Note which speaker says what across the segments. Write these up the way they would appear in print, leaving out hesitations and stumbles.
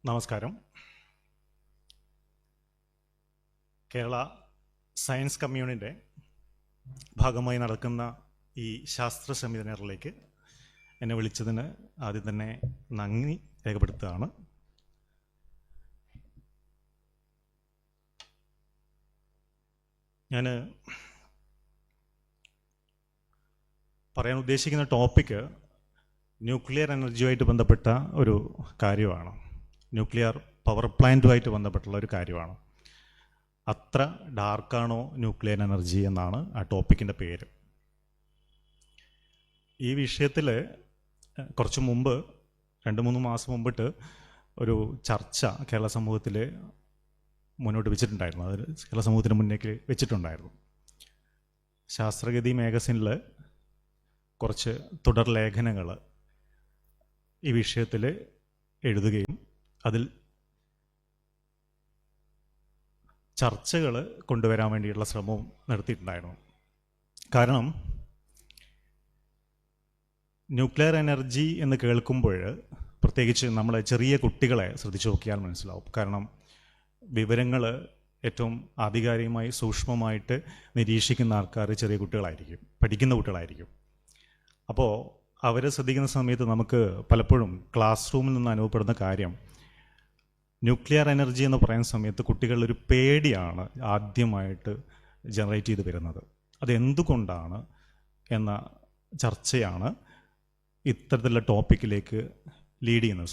Speaker 1: നമസ്കാരം. കേരള സയൻസ് കമ്മ്യൂണിൻ്റെ ഭാഗമായി നടക്കുന്ന ഈ ശാസ്ത്ര സെമിനാറിലേക്ക് എന്നെ വിളിച്ചതിന് ആദ്യം തന്നെ നന്ദി രേഖപ്പെടുത്തുകയാണ്. ഞാൻ പറയാൻ ഉദ്ദേശിക്കുന്ന ടോപ്പിക്ക് ന്യൂക്ലിയർ എനർജിയുമായിട്ട് ബന്ധപ്പെട്ട ഒരു കാര്യമാണ്. ന്യൂക്ലിയർ പവർ പ്ലാന്റുമായിട്ട് ബന്ധപ്പെട്ടുള്ള ഒരു കാര്യമാണ്. അത്ര ഡാർക്കാണോ ന്യൂക്ലിയർ എനർജി എന്നാണ് ആ ടോപ്പിക്കിൻ്റെ പേര്. ഈ വിഷയത്തിൽ കുറച്ച് മുമ്പ് 2-3 മാസം മുമ്പിട്ട് ഒരു ചർച്ച കേരള സമൂഹത്തിൽ മുന്നോട്ട് വെച്ചിട്ടുണ്ടായിരുന്നു. അത് കേരള സമൂഹത്തിന് മുന്നേക്ക് വെച്ചിട്ടുണ്ടായിരുന്നു. ശാസ്ത്രഗതി മാഗസിനിൽ കുറച്ച് തുടർ ലേഖനങ്ങൾ ഈ വിഷയത്തിൽ എഴുതുകയും അതിൽ ചർച്ചകൾ കൊണ്ടുവരാൻ വേണ്ടിയിട്ടുള്ള ശ്രമവും നടത്തിയിട്ടുണ്ടായിരുന്നു. കാരണം ന്യൂക്ലിയർ എനർജി എന്ന് കേൾക്കുമ്പോൾ പ്രത്യേകിച്ച് നമ്മളെ ചെറിയ കുട്ടികളെ ശ്രദ്ധിച്ചു നോക്കിയാൽ മനസ്സിലാവും. കാരണം വിവരങ്ങൾ ഏറ്റവും ആധികാരികമായി സൂക്ഷ്മമായിട്ട് നിരീക്ഷിക്കുന്ന ആൾക്കാർ ചെറിയ കുട്ടികളായിരിക്കും, പഠിക്കുന്ന കുട്ടികളായിരിക്കും. അപ്പോൾ അവരെ ശ്രദ്ധിക്കുന്ന സമയത്ത് നമുക്ക് പലപ്പോഴും ക്ലാസ് റൂമിൽ നിന്ന് അനുഭവപ്പെടുന്ന കാര്യം, ന്യൂക്ലിയർ എനർജി എന്ന് പറയുന്ന സമയത്ത് കുട്ടികളിലൊരു പേടിയാണ് ആദ്യമായിട്ട് ജനറേറ്റ് ചെയ്ത് വരുന്നത്. അതെന്തുകൊണ്ടാണ് എന്ന ചർച്ചയാണ് ഇത്തരത്തിലുള്ള ടോപ്പിക്കിലേക്ക് ലീഡ് ചെയ്യുന്നത്.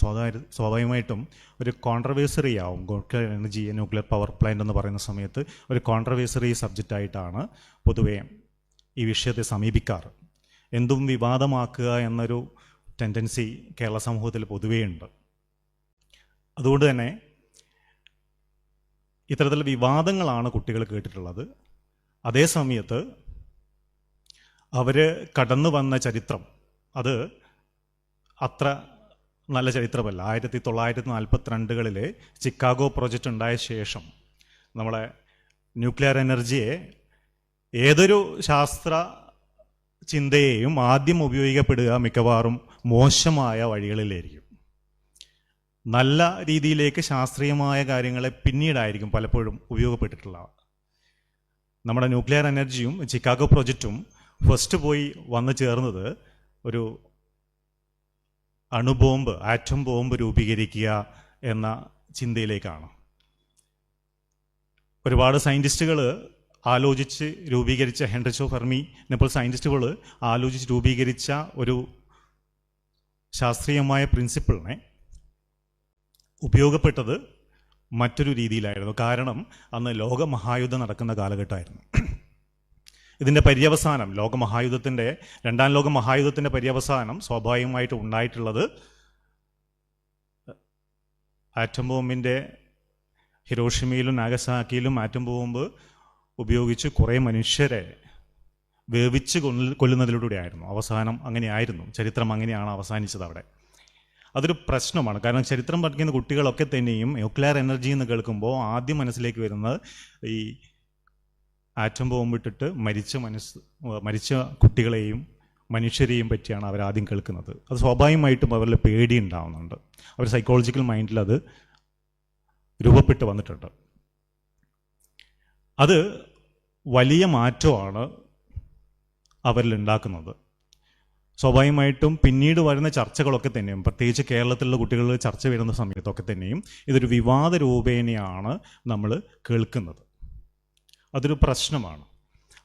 Speaker 1: സ്വാഭാവികമായിട്ടും ഒരു കോൺട്രവേഴ്സറി ആവും. Nuclear energy, nuclear power plant എന്ന് പറയുന്ന സമയത്ത് ഒരു കോൺട്രവേഴ്സറി സബ്ജക്റ്റായിട്ടാണ് പൊതുവേ ഈ വിഷയത്തെ സമീപിക്കാറ്. എന്തും വിവാദമാക്കുക എന്നൊരു ടെൻഡൻസി കേരള സമൂഹത്തിൽ പൊതുവേ ഉണ്ട്. അതുകൊണ്ട് തന്നെ ഇത്തരത്തിലുള്ള വിവാദങ്ങളാണ് കുട്ടികൾ കേട്ടിട്ടുള്ളത്. അതേ സമയത്ത് അവർ കടന്നു വന്ന ചരിത്രം അത് അത്ര നല്ല ചരിത്രമല്ല. 1942 ചിക്കാഗോ പ്രോജക്റ്റ് ഉണ്ടായ ശേഷം നമ്മളെ ന്യൂക്ലിയർ എനർജിയെ ഏതൊരു ശാസ്ത്ര ചിന്തയെയും ആദ്യം ഉപയോഗിക്കപ്പെടുക മിക്കവാറും മോശമായ വഴികളിലായിരിക്കും. നല്ല രീതിയിലേക്ക് ശാസ്ത്രീയമായ കാര്യങ്ങളെ പിന്നീടായിരിക്കും പലപ്പോഴും ഉപയോഗപ്പെട്ടിട്ടുള്ളത്. നമ്മുടെ ന്യൂക്ലിയർ എനർജിയും ചിക്കാഗോ പ്രോജക്റ്റും ഫസ്റ്റ് പോയി വന്നു ചേർന്നത് ഒരു അണുബോംബ്, ആറ്റം ബോംബ് രൂപീകരിക്കുക എന്ന ചിന്തയിലേക്കാണ്. ഒരുപാട് സയൻറ്റിസ്റ്റുകൾ ആലോചിച്ച് രൂപീകരിച്ച, ഹെൻറിച്ച് ഫെർമി ഇപ്പോൾ സയൻറ്റിസ്റ്റുകൾ ആലോചിച്ച് രൂപീകരിച്ച ഒരു ശാസ്ത്രീയമായ പ്രിൻസിപ്പിളിനെ ഉപയോഗപ്പെട്ടത് മറ്റൊരു രീതിയിലായിരുന്നു. കാരണം അന്ന് ലോകമഹായുദ്ധം നടക്കുന്ന കാലഘട്ടമായിരുന്നു. ഇതിൻ്റെ പര്യവസാനം, രണ്ടാം ലോക മഹായുദ്ധത്തിൻ്റെ പര്യവസാനം സ്വാഭാവികമായിട്ട് ഉണ്ടായിട്ടുള്ളത് ആറ്റം ബോംബിൻ്റെ ഹിരോഷിമയിലും നാഗസാക്കിയിലും ആറ്റം ബോംബ് ഉപയോഗിച്ച് കുറേ മനുഷ്യരെ വേവിച്ച് കൊല്ലുന്നതിലൂടെയായിരുന്നു. അവസാനം അങ്ങനെയായിരുന്നു. ചരിത്രം അങ്ങനെയാണ് അവസാനിച്ചത് അവിടെ. അതൊരു പ്രശ്നമാണ്. കാരണം ചരിത്രം പഠിക്കുന്ന കുട്ടികളൊക്കെ തന്നെയും ന്യൂക്ലിയർ എനർജി എന്ന് കേൾക്കുമ്പോൾ ആദ്യം മനസ്സിലേക്ക് വരുന്നത് ഈ ആറ്റം ബോംബിട്ടിട്ട് മരിച്ച കുട്ടികളെയും മനുഷ്യരെയും പറ്റിയാണ് അവരാദ്യം കേൾക്കുന്നത്. അത് സ്വാഭാവികമായിട്ടും അവരിൽ പേടി ഉണ്ടാവുന്നുണ്ട്. അവർ സൈക്കോളജിക്കൽ മൈൻഡിൽ അത് രൂപപ്പെട്ട് വന്നിട്ടുണ്ട്. അത് വലിയ മാറ്റമാണ് അവരിൽ ഉണ്ടാക്കുന്നത്. സ്വാഭാവികമായിട്ടും പിന്നീട് വരുന്ന ചർച്ചകളൊക്കെ തന്നെയും, പ്രത്യേകിച്ച് കേരളത്തിലുള്ള കുട്ടികൾ ചർച്ച വരുന്ന സമയത്തൊക്കെ തന്നെയും ഇതൊരു വിവാദ രൂപേണയാണ് നമ്മൾ കേൾക്കുന്നത്. അതൊരു പ്രശ്നമാണ്.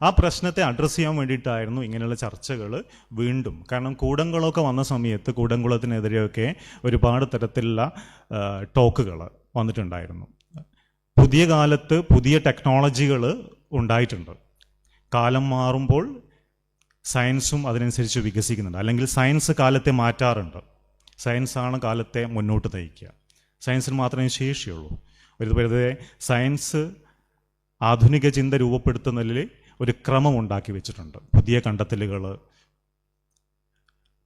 Speaker 1: ആ പ്രശ്നത്തെ അഡ്രസ്സ് ചെയ്യാൻ വേണ്ടിയിട്ടായിരുന്നു ഇങ്ങനെയുള്ള ചർച്ചകൾ വീണ്ടും. കാരണം കൂടംകുളമൊക്കെ വന്ന സമയത്ത് കൂടംകുളത്തിനെതിരെയൊക്കെ ഒരുപാട് തരത്തിലുള്ള ടോക്കുകൾ വന്നിട്ടുണ്ടായിരുന്നു. പുതിയ കാലത്ത് പുതിയ ടെക്നോളജികൾ ഉണ്ടായിട്ടുണ്ട്. കാലം മാറുമ്പോൾ സയൻസും അതിനനുസരിച്ച് വികസിക്കുന്നുണ്ട്. അല്ലെങ്കിൽ സയൻസ് കാലത്തെ മാറ്റാറുണ്ട്. സയൻസാണ് കാലത്തെ മുന്നോട്ട് നയിക്കുക. സയൻസിന് മാത്രമേ ശേഷിയുള്ളൂ. ഒരു പരിധിവരെ സയൻസ് ആധുനിക ചിന്ത രൂപപ്പെടുത്തുന്നതിൽ ഒരു ക്രമം ഉണ്ടാക്കി വെച്ചിട്ടുണ്ട്. പുതിയ കണ്ടെത്തലുകൾ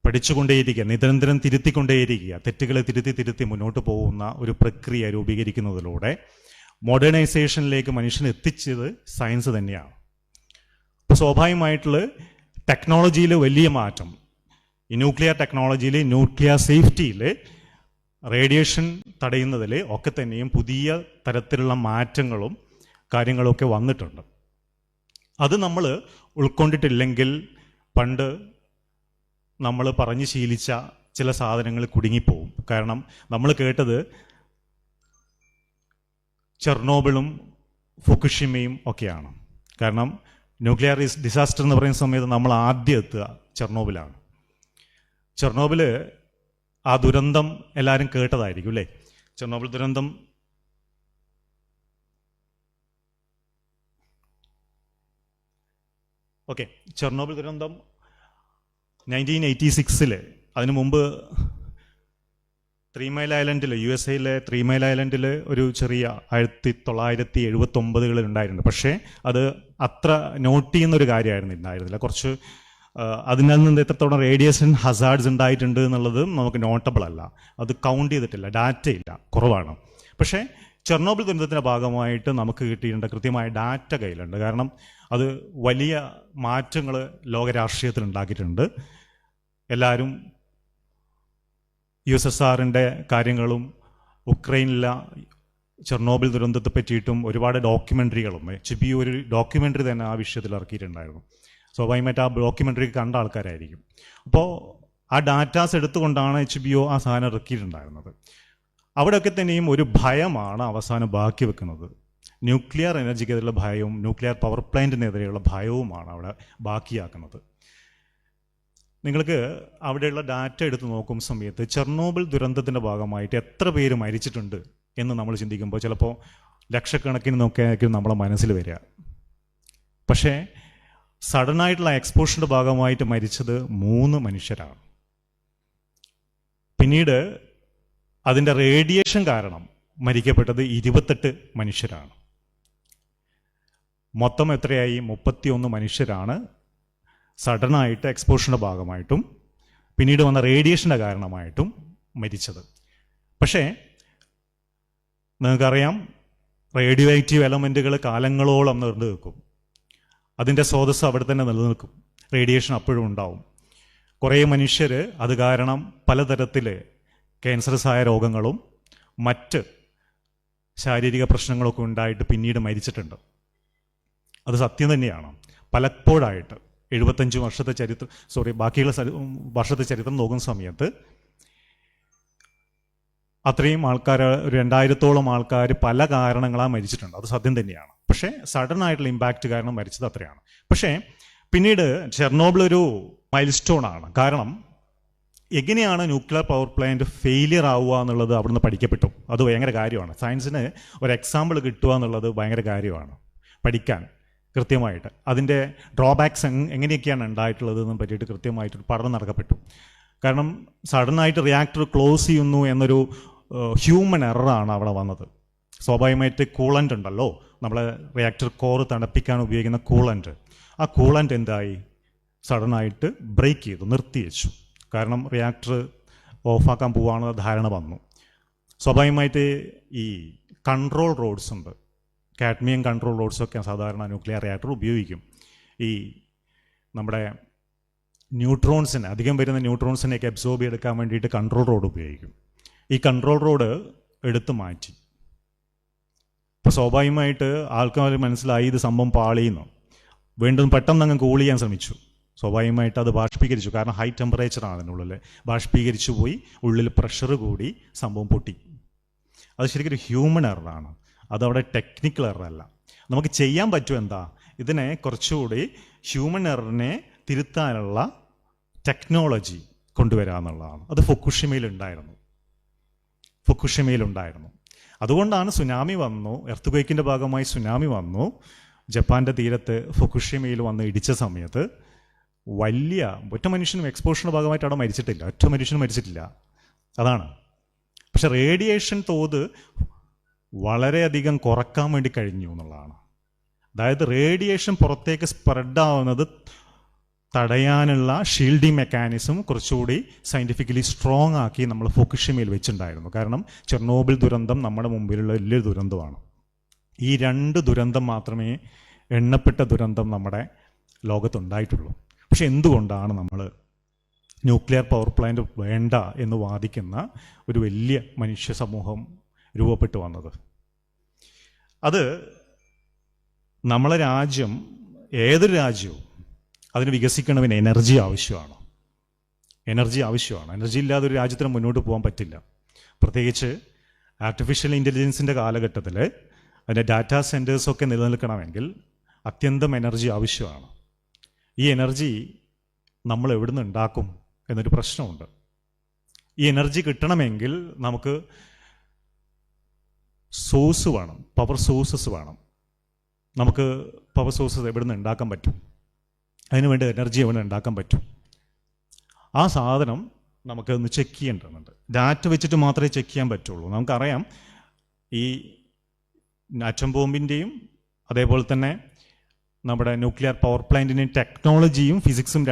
Speaker 1: പഠിച്ചുകൊണ്ടേയിരിക്കുക, നിരന്തരം തിരുത്തിക്കൊണ്ടേയിരിക്കുക, തെറ്റുകളെ തിരുത്തി മുന്നോട്ട് പോകുന്ന ഒരു പ്രക്രിയ രൂപീകരിക്കുന്നതിലൂടെ മോഡേണൈസേഷനിലേക്ക് മനുഷ്യൻ എത്തിച്ചത് സയൻസ് തന്നെയാണ്. അപ്പോൾ സ്വാഭാവികമായിട്ടുള്ള ടെക്നോളജിയിൽ വലിയ മാറ്റം, ഈ ന്യൂക്ലിയർ ടെക്നോളജിയിൽ, ന്യൂക്ലിയർ സേഫ്റ്റിയിൽ റേഡിയേഷൻ തടയുന്നതിൽ ഒക്കെ തന്നെയും പുതിയ തരത്തിലുള്ള മാറ്റങ്ങളും കാര്യങ്ങളൊക്കെ വന്നിട്ടുണ്ട്. അത് നമ്മൾ ഉൾക്കൊണ്ടിട്ടില്ലെങ്കിൽ പണ്ട് നമ്മൾ പറഞ്ഞ് ശീലിച്ച ചില സാധനങ്ങൾ കുടുങ്ങിപ്പോവും. കാരണം നമ്മൾ കേട്ടത് ചെർണോബിളും ഫുക്കുഷിമയും ഒക്കെയാണ്. കാരണം ന്യൂക്ലിയർ ഡിസാസ്റ്റർ എന്ന് പറയുന്ന സമയത്ത് നമ്മൾ ആദ്യം എത്തുക ചെർണോബിലാണ്. ചെർണോബിൽ ആ ദുരന്തം എല്ലാവരും കേട്ടതായിരിക്കും അല്ലേ? ചെർണോബിൽ ദുരന്തം ചെർണോബിൽ ദുരന്തം 1986 അതിനു മുമ്പ് 3 മൈൽ ഐലൻഡിൽ, USA ത്രീ മൈൽ ഐലൻഡിൽ ഒരു ചെറിയ 1979 ഉണ്ടായിട്ടുണ്ട്. പക്ഷേ അത് അത്ര നോട്ട് ചെയ്യുന്നൊരു കാര്യമായിരുന്നില്ല. കുറച്ച് അതിൽ നിന്ന് എത്രത്തോളം റേഡിയേഷൻ ഹസാർഡ്സ് ഉണ്ടായിട്ടുണ്ട് എന്നുള്ളത് നമുക്ക് നോട്ടബിൾ അല്ല, അത് കൗണ്ട് ചെയ്തിട്ടില്ല, ഡാറ്റ ഇല്ല, കുറവാണ്. പക്ഷേ ചെർണോബിൽ ദുരന്തത്തിൻ്റെ ഭാഗമായിട്ട് നമുക്ക് കിട്ടിയിട്ടുണ്ട് കൃത്യമായ ഡാറ്റ കയ്യിലുണ്ട്. കാരണം അത് വലിയ മാറ്റങ്ങൾ ലോകരാഷ്ട്രീയത്തിൽ ഉണ്ടാക്കിയിട്ടുണ്ട്. എല്ലാവരും USSRൻ്റെ കാര്യങ്ങളും ഉക്രൈനിലെ ചെർണോബിൽ ദുരന്തത്തെ പറ്റിയിട്ടും ഒരുപാട് ഡോക്യുമെൻ്ററികളും HBO ഒരു ഡോക്യുമെൻ്ററി തന്നെ ആ വിഷയത്തിൽ ഇറക്കിയിട്ടുണ്ടായിരുന്നു. സ്വാഭാവികമായിട്ട് ആ ഡോക്യുമെൻ്ററി കണ്ട ആൾക്കാരായിരിക്കും. അപ്പോൾ ആ ഡാറ്റാസ് എടുത്തുകൊണ്ടാണ് HBO ആ സാധനം ഇറക്കിയിട്ടുണ്ടായിരുന്നത്. അവിടെയൊക്കെ തന്നെയും ഒരു ഭയമാണ് അവസാനം ബാക്കി വെക്കുന്നത്. ന്യൂക്ലിയർ എനർജിക്കെതിരെയുള്ള ഭയവും ന്യൂക്ലിയർ പവർ പ്ലാന്റിനെതിരെയുള്ള ഭയവുമാണ് അവിടെ ബാക്കിയാക്കുന്നത്. നിങ്ങൾക്ക് അവിടെയുള്ള ഡാറ്റ എടുത്ത് നോക്കുന്ന സമയത്ത് ചെർണോബിൽ ദുരന്തത്തിൻ്റെ ഭാഗമായിട്ട് എത്ര പേര് മരിച്ചിട്ടുണ്ട് എന്ന് നമ്മൾ ചിന്തിക്കുമ്പോൾ ചിലപ്പോൾ ലക്ഷക്കണക്കിന് നോക്കിയായിരിക്കും നമ്മളെ മനസ്സിൽ വരിക. പക്ഷേ സഡനായിട്ടുള്ള എക്സ്പോഷറിൻ്റെ ഭാഗമായിട്ട് മരിച്ചത് 3 മനുഷ്യരാണ്. പിന്നീട് അതിൻ്റെ റേഡിയേഷൻ കാരണം മരിക്കപ്പെട്ടത് 28 മനുഷ്യരാണ്. മൊത്തം എത്രയായി? 31 മനുഷ്യരാണ് സഡനായിട്ട് എക്സ്പോഷറിൻ്റെ ഭാഗമായിട്ടും പിന്നീട് വന്ന റേഡിയേഷൻ്റെ കാരണമായിട്ടും മരിച്ചത്. പക്ഷേ നിങ്ങൾക്കറിയാം, റേഡിയോ ആക്റ്റീവ് എലമെൻറ്റുകൾ കാലങ്ങളോളം നിലനിന്ന് നിൽക്കും. അതിൻ്റെ സ്രോതസ്സ് അവിടെ തന്നെ നിലനിൽക്കും. റേഡിയേഷൻ അപ്പോഴും ഉണ്ടാവും. കുറേ മനുഷ്യർ അത് കാരണം പലതരത്തിൽ ക്യാൻസറസ് ആയ രോഗങ്ങളും മറ്റ് ശാരീരിക പ്രശ്നങ്ങളൊക്കെ ഉണ്ടായിട്ട് പിന്നീട് മരിച്ചിട്ടുണ്ട്. അത് സത്യം തന്നെയാണ്. പലപ്പോഴായിട്ട് 75 വർഷത്തെ ചരിത്രം ബാക്കിയുള്ള വർഷത്തെ ചരിത്രം നോക്കുന്ന സമയത്ത് അത്രയും ആൾക്കാർ, ഒരു 2000-ഓളം ആൾക്കാർ പല കാരണങ്ങളാൽ മരിച്ചിട്ടുണ്ട്. അത് സത്യം തന്നെയാണ്. പക്ഷേ സഡൻ ആയിട്ടുള്ള ഇമ്പാക്റ്റ് കാരണം മരിച്ചത് അത്രയാണ്. പക്ഷേ പിന്നീട് ചെർണോബിൾ ഒരു മൈൽ സ്റ്റോൺ ആണ്. കാരണം എങ്ങനെയാണ് ന്യൂക്ലിയർ പവർ പ്ലാന്റ് ഫെയിലിയർ ആവുക എന്നുള്ളത് അവിടുന്ന് പഠിക്കപ്പെട്ടു. അത് ഭയങ്കര കാര്യമാണ്. സയൻസിന് ഒരു എക്സാമ്പിൾ കിട്ടുക എന്നുള്ളത് ഭയങ്കര കാര്യമാണ് പഠിക്കാൻ കൃത്യമായിട്ട്. അതിൻ്റെ ഡ്രോബാക്സ് എങ്ങനെയൊക്കെയാണ് ഉണ്ടായിട്ടുള്ളതെന്ന് പറ്റിയിട്ട് കൃത്യമായിട്ടൊരു പഠനം നടക്കപ്പെട്ടു. കാരണം സഡനായിട്ട് റിയാക്ടർ ക്ലോസ് ചെയ്യുന്നു എന്നൊരു ഹ്യൂമൻ എററാണ് അവിടെ വന്നത്. സ്വാഭാവികമായിട്ട് കൂളൻ്റ് ഉണ്ടല്ലോ, നമ്മളെ റിയാക്ടർ കോറ് തണുപ്പിക്കാൻ ഉപയോഗിക്കുന്ന കൂളൻ്റ്. ആ കൂളൻ്റ് എന്തായി? സഡനായിട്ട് ബ്രേക്ക് ചെയ്തു, നിർത്തി വെച്ചു. കാരണം റിയാക്ടർ ഓഫാക്കാൻ പോവുകയാണെന്ന ധാരണ വന്നു. സ്വാഭാവികമായിട്ട് ഈ കൺട്രോൾ റോഡ്സ് ഉണ്ട്, കാഡ്മിയം കൺട്രോൾ റോഡ്സൊക്കെ സാധാരണ ന്യൂക്ലിയർ റിയാക്ടർ ഉപയോഗിക്കും. ഈ നമ്മുടെ ന്യൂട്രോൺസിനെ, അധികം വരുന്ന ന്യൂട്രോൺസിനെയൊക്കെ അബ്സോർബ് ചെയ്തെടുക്കാൻ വേണ്ടിയിട്ട് കൺട്രോൾ റോഡ് ഉപയോഗിക്കും. ഈ കൺട്രോൾ റോഡ് എടുത്ത് മാറ്റി. അപ്പോൾ സ്വാഭാവികമായിട്ട് ആൾക്കാർ മനസ്സിലായി ഇത് സംഭവം പാളിയെന്ന്. വീണ്ടും പെട്ടെന്ന് അങ്ങ് കൂൾ ചെയ്യാൻ ശ്രമിച്ചു. സ്വാഭാവികമായിട്ട് അത് ബാഷ്പീകരിച്ചു. കാരണം ഹൈ ടെമ്പറേച്ചറാണ് അതിനുള്ളിൽ. ബാഷ്പീകരിച്ചു പോയി, ഉള്ളിൽ പ്രഷർ കൂടി, സംഭവം പൊട്ടി. അത് ശരിക്കും ഒരു ഹ്യൂമൻ എററാണ്, അതവിടെ ടെക്നിക്കൽ എററല്ല. നമുക്ക് ചെയ്യാൻ പറ്റും എന്താ? ഇതിനെ കുറച്ചുകൂടി ഹ്യൂമൻ എററിനെ തിരുത്താനുള്ള ടെക്നോളജി കൊണ്ടുവരിക എന്നുള്ളതാണ്. അത് ഫുക്കുഷിമയിലുണ്ടായിരുന്നു. അതുകൊണ്ടാണ് സുനാമി വന്നു, എർത്ത്ക്വേക്കിൻ്റെ ഭാഗമായി സുനാമി വന്നു. ജപ്പാൻ്റെ തീരത്ത് ഫുക്കുഷിമയിൽ വന്ന് ഇടിച്ച സമയത്ത് ഒറ്റ മനുഷ്യനും എക്സ്പോഷറിൻ്റെ ഭാഗമായിട്ട് അവിടെ മരിച്ചിട്ടില്ല, ഒറ്റ മനുഷ്യനും മരിച്ചിട്ടില്ല. അതാണ്. പക്ഷെ റേഡിയേഷൻ തോത് വളരെയധികം കുറക്കാൻ വേണ്ടി കഴിഞ്ഞു എന്നുള്ളതാണ്. അതായത് റേഡിയേഷൻ പുറത്തേക്ക് സ്പ്രെഡാവുന്നത് തടയാനുള്ള ഷീൽഡിങ് മെക്കാനിസം കുറച്ചുകൂടി സയൻറ്റിഫിക്കലി സ്ട്രോങ് ആക്കി നമ്മൾ ഫുക്കുഷിമയിൽ വെച്ചിട്ടുണ്ടായിരുന്നു. കാരണം ചെർണോബിൽ ദുരന്തം നമ്മുടെ മുമ്പിലുള്ള വലിയൊരു ദുരന്തമാണ്. ഈ 2 ദുരന്തം മാത്രമേ എണ്ണപ്പെട്ട ദുരന്തം നമ്മുടെ ലോകത്തുണ്ടായിട്ടുള്ളൂ. പക്ഷെ എന്തുകൊണ്ടാണ് നമ്മൾ ന്യൂക്ലിയർ പവർ പ്ലാന്റ് വേണ്ട എന്ന് വാദിക്കുന്ന ഒരു വലിയ മനുഷ്യ സമൂഹം രൂപപ്പെട്ടു വന്നത്. അത് നമ്മളെ രാജ്യം, ഏതൊരു രാജ്യവും അതിന് വികസിക്കണമെന്ന് എനർജി ആവശ്യമാണ്. എനർജി ഇല്ലാതെ ഒരു രാജ്യത്തിന് മുന്നോട്ട് പോകാൻ പറ്റില്ല. പ്രത്യേകിച്ച് ആർട്ടിഫിഷ്യൽ ഇൻ്റലിജൻസിൻ്റെ കാലഘട്ടത്തിൽ അതിൻ്റെ ഡാറ്റാ സെൻറ്റേഴ്സൊക്കെ നിലനിൽക്കണമെങ്കിൽ അത്യന്തം എനർജി ആവശ്യമാണ്. ഈ എനർജി നമ്മൾ എവിടുന്ന് ഉണ്ടാക്കും എന്നൊരു പ്രശ്നമുണ്ട്. ഈ എനർജി കിട്ടണമെങ്കിൽ നമുക്ക് സോഴ്സ് വേണം, പവർ സോഴ്സസ് വേണം. നമുക്ക് പവർ സോഴ്സസ് എവിടുന്ന് ഉണ്ടാക്കാൻ പറ്റും? അതിനുവേണ്ടി എനർജി എവിടെ ഉണ്ടാക്കാൻ പറ്റും? ആ സാധനം നമുക്കൊന്ന് ചെക്ക് ചെയ്യേണ്ടതുണ്ട്. ഡാറ്റ വെച്ചിട്ട് മാത്രമേ ചെക്ക് ചെയ്യാൻ പറ്റുള്ളൂ. നമുക്കറിയാം, ഈ ആറ്റം ബോംബിൻ്റെയും അതേപോലെ തന്നെ നമ്മുടെ ന്യൂക്ലിയർ പവർ പ്ലാന്റിൻ്റെയും ടെക്നോളജിയും ഫിസിക്സും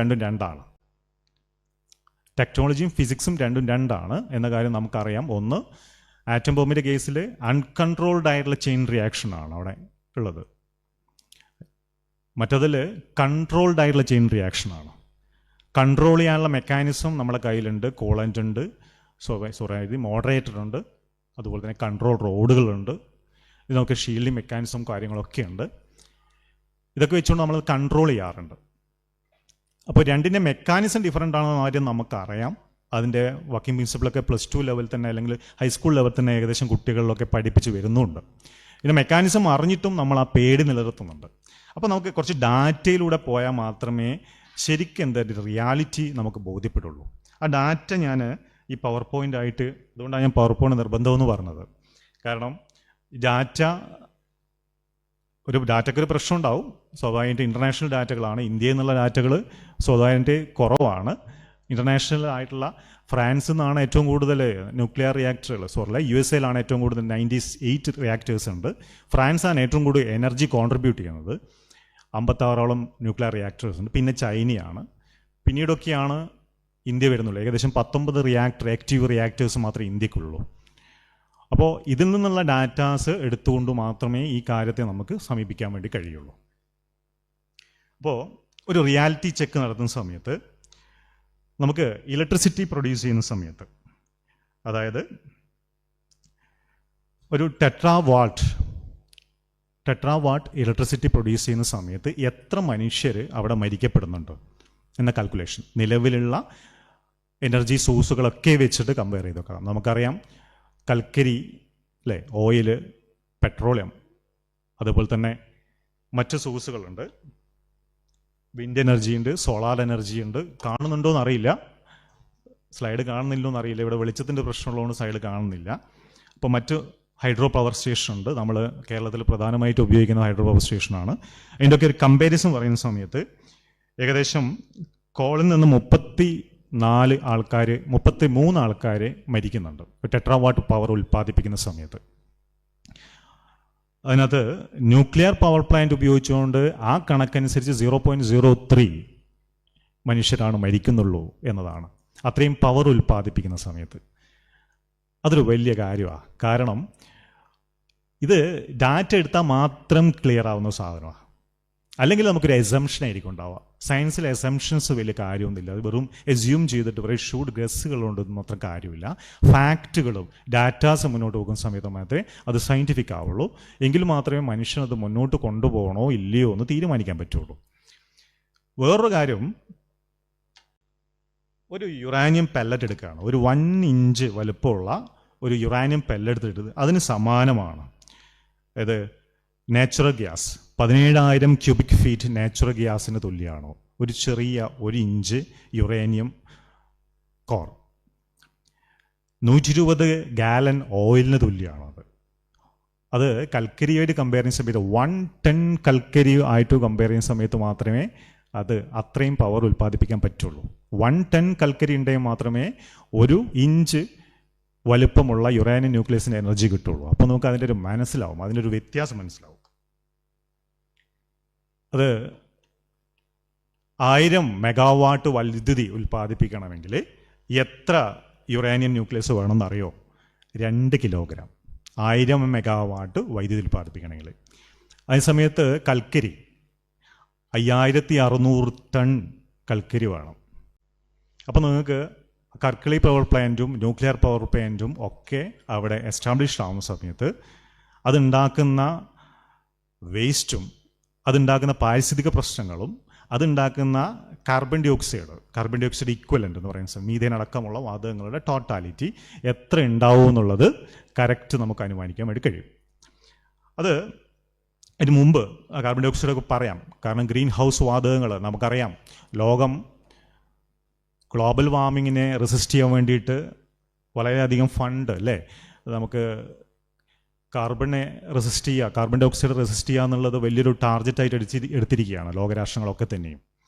Speaker 1: രണ്ടും രണ്ടാണ്. എന്ന കാര്യം നമുക്കറിയാം. ഒന്ന്, ആറ്റം ബോംബിൻ്റെ കേസിൽ അൺകൺട്രോൾഡ് ആയിട്ടുള്ള ചെയിൻ റിയാക്ഷനാണ് അവിടെ ഉള്ളത്. മറ്റതിൽ കൺട്രോൾഡ് ആയിട്ടുള്ള ചെയിൻ റിയാക്ഷനാണ്. കൺട്രോൾ ചെയ്യാനുള്ള മെക്കാനിസം നമ്മുടെ കയ്യിലുണ്ട്. കൂളൻ്റ് ഉണ്ട്, മോഡറേറ്റർ ഉണ്ട്, അതുപോലെ തന്നെ കൺട്രോൾ റോഡുകളുണ്ട്. ഇതിനൊക്കെ ഷീൽഡിങ് മെക്കാനിസം കാര്യങ്ങളൊക്കെ ഉണ്ട്. ഇതൊക്കെ വെച്ചുകൊണ്ട് നമ്മൾ കൺട്രോൾ ചെയ്യാറുണ്ട്. അപ്പോൾ രണ്ടിൻ്റെ മെക്കാനിസം ഡിഫറൻ്റ് ആണെന്ന് ആദ്യം നമുക്കറിയാം. അതിൻ്റെ വർക്കിംഗ് പ്രിൻസിപ്പിളൊക്കെ +2 ലെവൽ തന്നെ അല്ലെങ്കിൽ ഹൈസ്കൂൾ ലെവൽ തന്നെ ഏകദേശം കുട്ടികളിലൊക്കെ പഠിപ്പിച്ച് വരുന്നുണ്ട്. ഇതിൻ്റെ മെക്കാനിസം അറിഞ്ഞിട്ടും നമ്മൾ ആ പേടി നിലനിർത്തുന്നുണ്ട്. അപ്പോൾ നമുക്ക് കുറച്ച് ഡാറ്റയിലൂടെ പോയാൽ മാത്രമേ ശരിക്കും എന്താ റിയാലിറ്റി നമുക്ക് ബോധ്യപ്പെടുള്ളൂ. ആ ഡാറ്റ ഞാൻ ഈ പവർ പോയിൻ്റ് ആയിട്ട്, അതുകൊണ്ടാണ് ഞാൻ പവർ പോയിൻ്റ് നിർബന്ധമെന്ന് പറഞ്ഞത്. കാരണം ഡാറ്റയ്ക്കൊരു പ്രശ്നം ഉണ്ടാവും. സ്വാഭാവികമായിട്ട് ഇൻ്റർനാഷണൽ ഡാറ്റകളാണ്. ഇന്ത്യയിൽ നിന്നുള്ള ഡാറ്റകൾ സ്വാഭാവികമായിട്ട് കുറവാണ്. ഇൻ്റർനാഷണൽ ആയിട്ടുള്ള ഫ്രാൻസിൽ നിന്നാണ് ഏറ്റവും കൂടുതൽ ന്യൂക്ലിയർ റിയാക്ടറുകൾ. USA ഏറ്റവും കൂടുതൽ 98 റിയാക്ടേഴ്സ് ഉണ്ട്. ഫ്രാൻസാണ് ഏറ്റവും കൂടുതൽ എനർജി കോൺട്രിബ്യൂട്ട് ചെയ്യുന്നത്. 56ഓളം ന്യൂക്ലിയർ റിയാക്ടേഴ്സ് ഉണ്ട്. പിന്നെ ചൈനയാണ്. പിന്നീടൊക്കെയാണ് ഇന്ത്യ വരുന്നുള്ളൂ. ഏകദേശം 19 ആക്റ്റീവ് റിയാക്ടേഴ്സ് മാത്രമേ ഇന്ത്യക്കുള്ളൂ. അപ്പോൾ ഇതിൽ നിന്നുള്ള ഡാറ്റാസ് എടുത്തുകൊണ്ട് മാത്രമേ ഈ കാര്യത്തെ നമുക്ക് സമീപിക്കാൻ വേണ്ടി കഴിയുള്ളൂ. അപ്പോൾ ഒരു റിയാലിറ്റി ചെക്ക് നടത്തുന്ന സമയത്ത് നമുക്ക് ഇലക്ട്രിസിറ്റി പ്രൊഡ്യൂസ് ചെയ്യുന്ന സമയത്ത്, അതായത് ഒരു ടെട്രാവാട്ട് ഇലക്ട്രിസിറ്റി പ്രൊഡ്യൂസ് ചെയ്യുന്ന സമയത്ത് എത്ര മനുഷ്യർ അവിടെ മരിക്കപ്പെടുന്നുണ്ട് എന്ന കാൽക്കുലേഷൻ നിലവിലുള്ള എനർജി സോഴ്സുകളൊക്കെ വെച്ചിട്ട് കമ്പയർ ചെയ്ത് നോക്കാം. നമുക്കറിയാം, കൽക്കരി, അല്ലേ, ഓയില്, പെട്രോളിയം, അതുപോലെ തന്നെ മറ്റ് സോഴ്സുകളുണ്ട്. വിൻഡ് എനർജി ഉണ്ട്, സോളാർ എനർജി ഉണ്ട്. കാണുന്നുണ്ടോയെന്ന് അറിയില്ല, സ്ലൈഡ് കാണുന്നില്ലോന്ന് അറിയില്ല. ഇവിടെ വെളിച്ചത്തിൻ്റെ പ്രശ്നമുള്ളതുകൊണ്ട് സ്ലൈഡ് കാണുന്നില്ല. അപ്പോൾ മറ്റ് ഹൈഡ്രോ പവർ സ്റ്റേഷൻ ഉണ്ട്. നമ്മൾ കേരളത്തിൽ പ്രധാനമായിട്ട് ഉപയോഗിക്കുന്ന ഹൈഡ്രോ പവർ സ്റ്റേഷനാണ്. അതിൻ്റെയൊക്കെ ഒരു കമ്പാരിസൺ പറയുന്ന സമയത്ത് ഏകദേശം കോളിൽ നിന്ന് 33 ആൾക്കാർ മരിക്കുന്നുണ്ട് ടെട്രാവാട്ട് പവർ ഉൽപ്പാദിപ്പിക്കുന്ന സമയത്ത്. അതിനകത്ത് ന്യൂക്ലിയർ പവർ പ്ലാന്റ് ഉപയോഗിച്ചുകൊണ്ട് ആ കണക്കനുസരിച്ച് 0.03 മനുഷ്യരാണ് മരിക്കുന്നുള്ളൂ എന്നതാണ്. അത്രയും പവർ ഉൽപ്പാദിപ്പിക്കുന്ന സമയത്ത് അതൊരു വലിയ കാര്യമാണ്. കാരണം ഇത് ഡാറ്റ എടുത്താൽ മാത്രം ക്ലിയർ ആവുന്ന സാധനമാണ്. അല്ലെങ്കിൽ നമുക്കൊരു എസംഷൻ ആയിരിക്കും ഉണ്ടാവുക. സയൻസിലെ എസംഷൻസ് വലിയ കാര്യമൊന്നുമില്ല. അത് വെറും എസ്യൂം ചെയ്തിട്ട് വെറും ഷൂട്ട് ഗസ്സുകളുണ്ടെന്ന് മാത്രം കാര്യമില്ല. ഫാക്റ്റുകളും ഡാറ്റാസ് മുന്നോട്ട് പോകുന്ന സമയത്ത് മാത്രമേ അത് സയൻറ്റിഫിക് ആവുള്ളൂ. എങ്കിൽ മാത്രമേ മനുഷ്യനത് മുന്നോട്ട് കൊണ്ടുപോകണോ ഇല്ലയോ എന്ന് തീരുമാനിക്കാൻ പറ്റുള്ളൂ. വേറൊരു കാര്യം, ഒരു യുറാനിയം പെല്ലറ്റ് എടുക്കുകയാണ്. ഒരു 1 ഇഞ്ച് വലുപ്പമുള്ള ഒരു യുറാനിയം പെല്ലറ്റ് എടുത്തിട്ട് അതിന് സമാനമാണ് ഇത് natural gas. 17,000 cubic feet natural ഗ്യാസിന് തുല്യമാണോ ഒരു ചെറിയ 1 ഇഞ്ച് യുറേനിയം കോർ? 120 ഗാലൻ ഓയിലിന് തുല്യമാണോ അത് കൽക്കരിയായിട്ട് കമ്പയർ ചെയ്യുന്ന സമയത്ത് 1 ടൺ കൽക്കരി ആയിട്ട് കമ്പയർ ചെയ്യുന്ന സമയത്ത് മാത്രമേ അത് അത്രയും പവർ ഉൽപ്പാദിപ്പിക്കാൻ പറ്റുള്ളൂ. 1 ടൺ കൽക്കരി ഉണ്ടെങ്കിൽ മാത്രമേ 1 ഇഞ്ച് വലുപ്പമുള്ള യുറേനിയം ന്യൂക്ലിയസിന് എനർജി കിട്ടുള്ളൂ. അപ്പോൾ നമുക്ക് അതിൻ്റെ ഒരു മനസ്സിലാവും, അതിൻ്റെ ഒരു വ്യത്യാസം മനസ്സിലാവും. അത് 1000 മെഗാവാട്ട് വൈദ്യുതി ഉൽപ്പാദിപ്പിക്കണമെങ്കിൽ എത്ര യുറേനിയം ന്യൂക്ലിയസ് വേണമെന്നറിയോ? 2 കിലോഗ്രാം. 1000 മെഗാവാട്ട് വൈദ്യുതി ഉൽപ്പാദിപ്പിക്കണമെങ്കിൽ. അതേസമയത്ത് കൽക്കരി 5600 ടൺ കൽക്കരി വേണം. അപ്പോൾ നിങ്ങൾക്ക് കർക്കിളി പവർ പ്ലാന്റും ന്യൂക്ലിയർ പവർ പ്ലാന്റും ഒക്കെ അവിടെ എസ്റ്റാബ്ലിഷ്ഡ് ആവുന്ന സമയത്ത് അതുണ്ടാക്കുന്ന വേസ്റ്റും അതുണ്ടാക്കുന്ന പാരിസ്ഥിതിക പ്രശ്നങ്ങളും അതുണ്ടാക്കുന്ന കാർബൺ ഡൈ ഓക്സൈഡ് ഇക്വലൻ്റ് എന്ന് പറയുന്ന മീഥേൻ അടക്കമുള്ള വാതകങ്ങളുടെ ടോട്ടാലിറ്റി എത്ര ഉണ്ടാവും എന്നുള്ളത് കറക്റ്റ് നമുക്ക് അനുമാനിക്കാൻ വേണ്ടി കഴിയും. അത് അതിന് മുമ്പ് കാർബൺ ഡൈ ഓക്സൈഡൊക്കെ പറയാം. കാരണം ഗ്രീൻ ഹൗസ് വാതകങ്ങൾ നമുക്കറിയാം, ലോകം ഗ്ലോബൽ വാർമിങ്ങിനെ റെസിസ്റ്റ് ചെയ്യാൻ വേണ്ടിയിട്ട് വളരെയധികം ഫണ്ട് അല്ലേ, നമുക്ക് കാർബണെ റെസിസ്റ്റ് ചെയ്യുക, കാർബൺ ഡൈ ഓക്സൈഡ് റെസിസ്റ്റ് ചെയ്യുക എന്നുള്ളത് വലിയൊരു ടാർഗറ്റായിട്ട് എടുത്തിരിക്കുകയാണ് ലോകരാഷ്ട്രങ്ങളൊക്കെ തന്നെയും.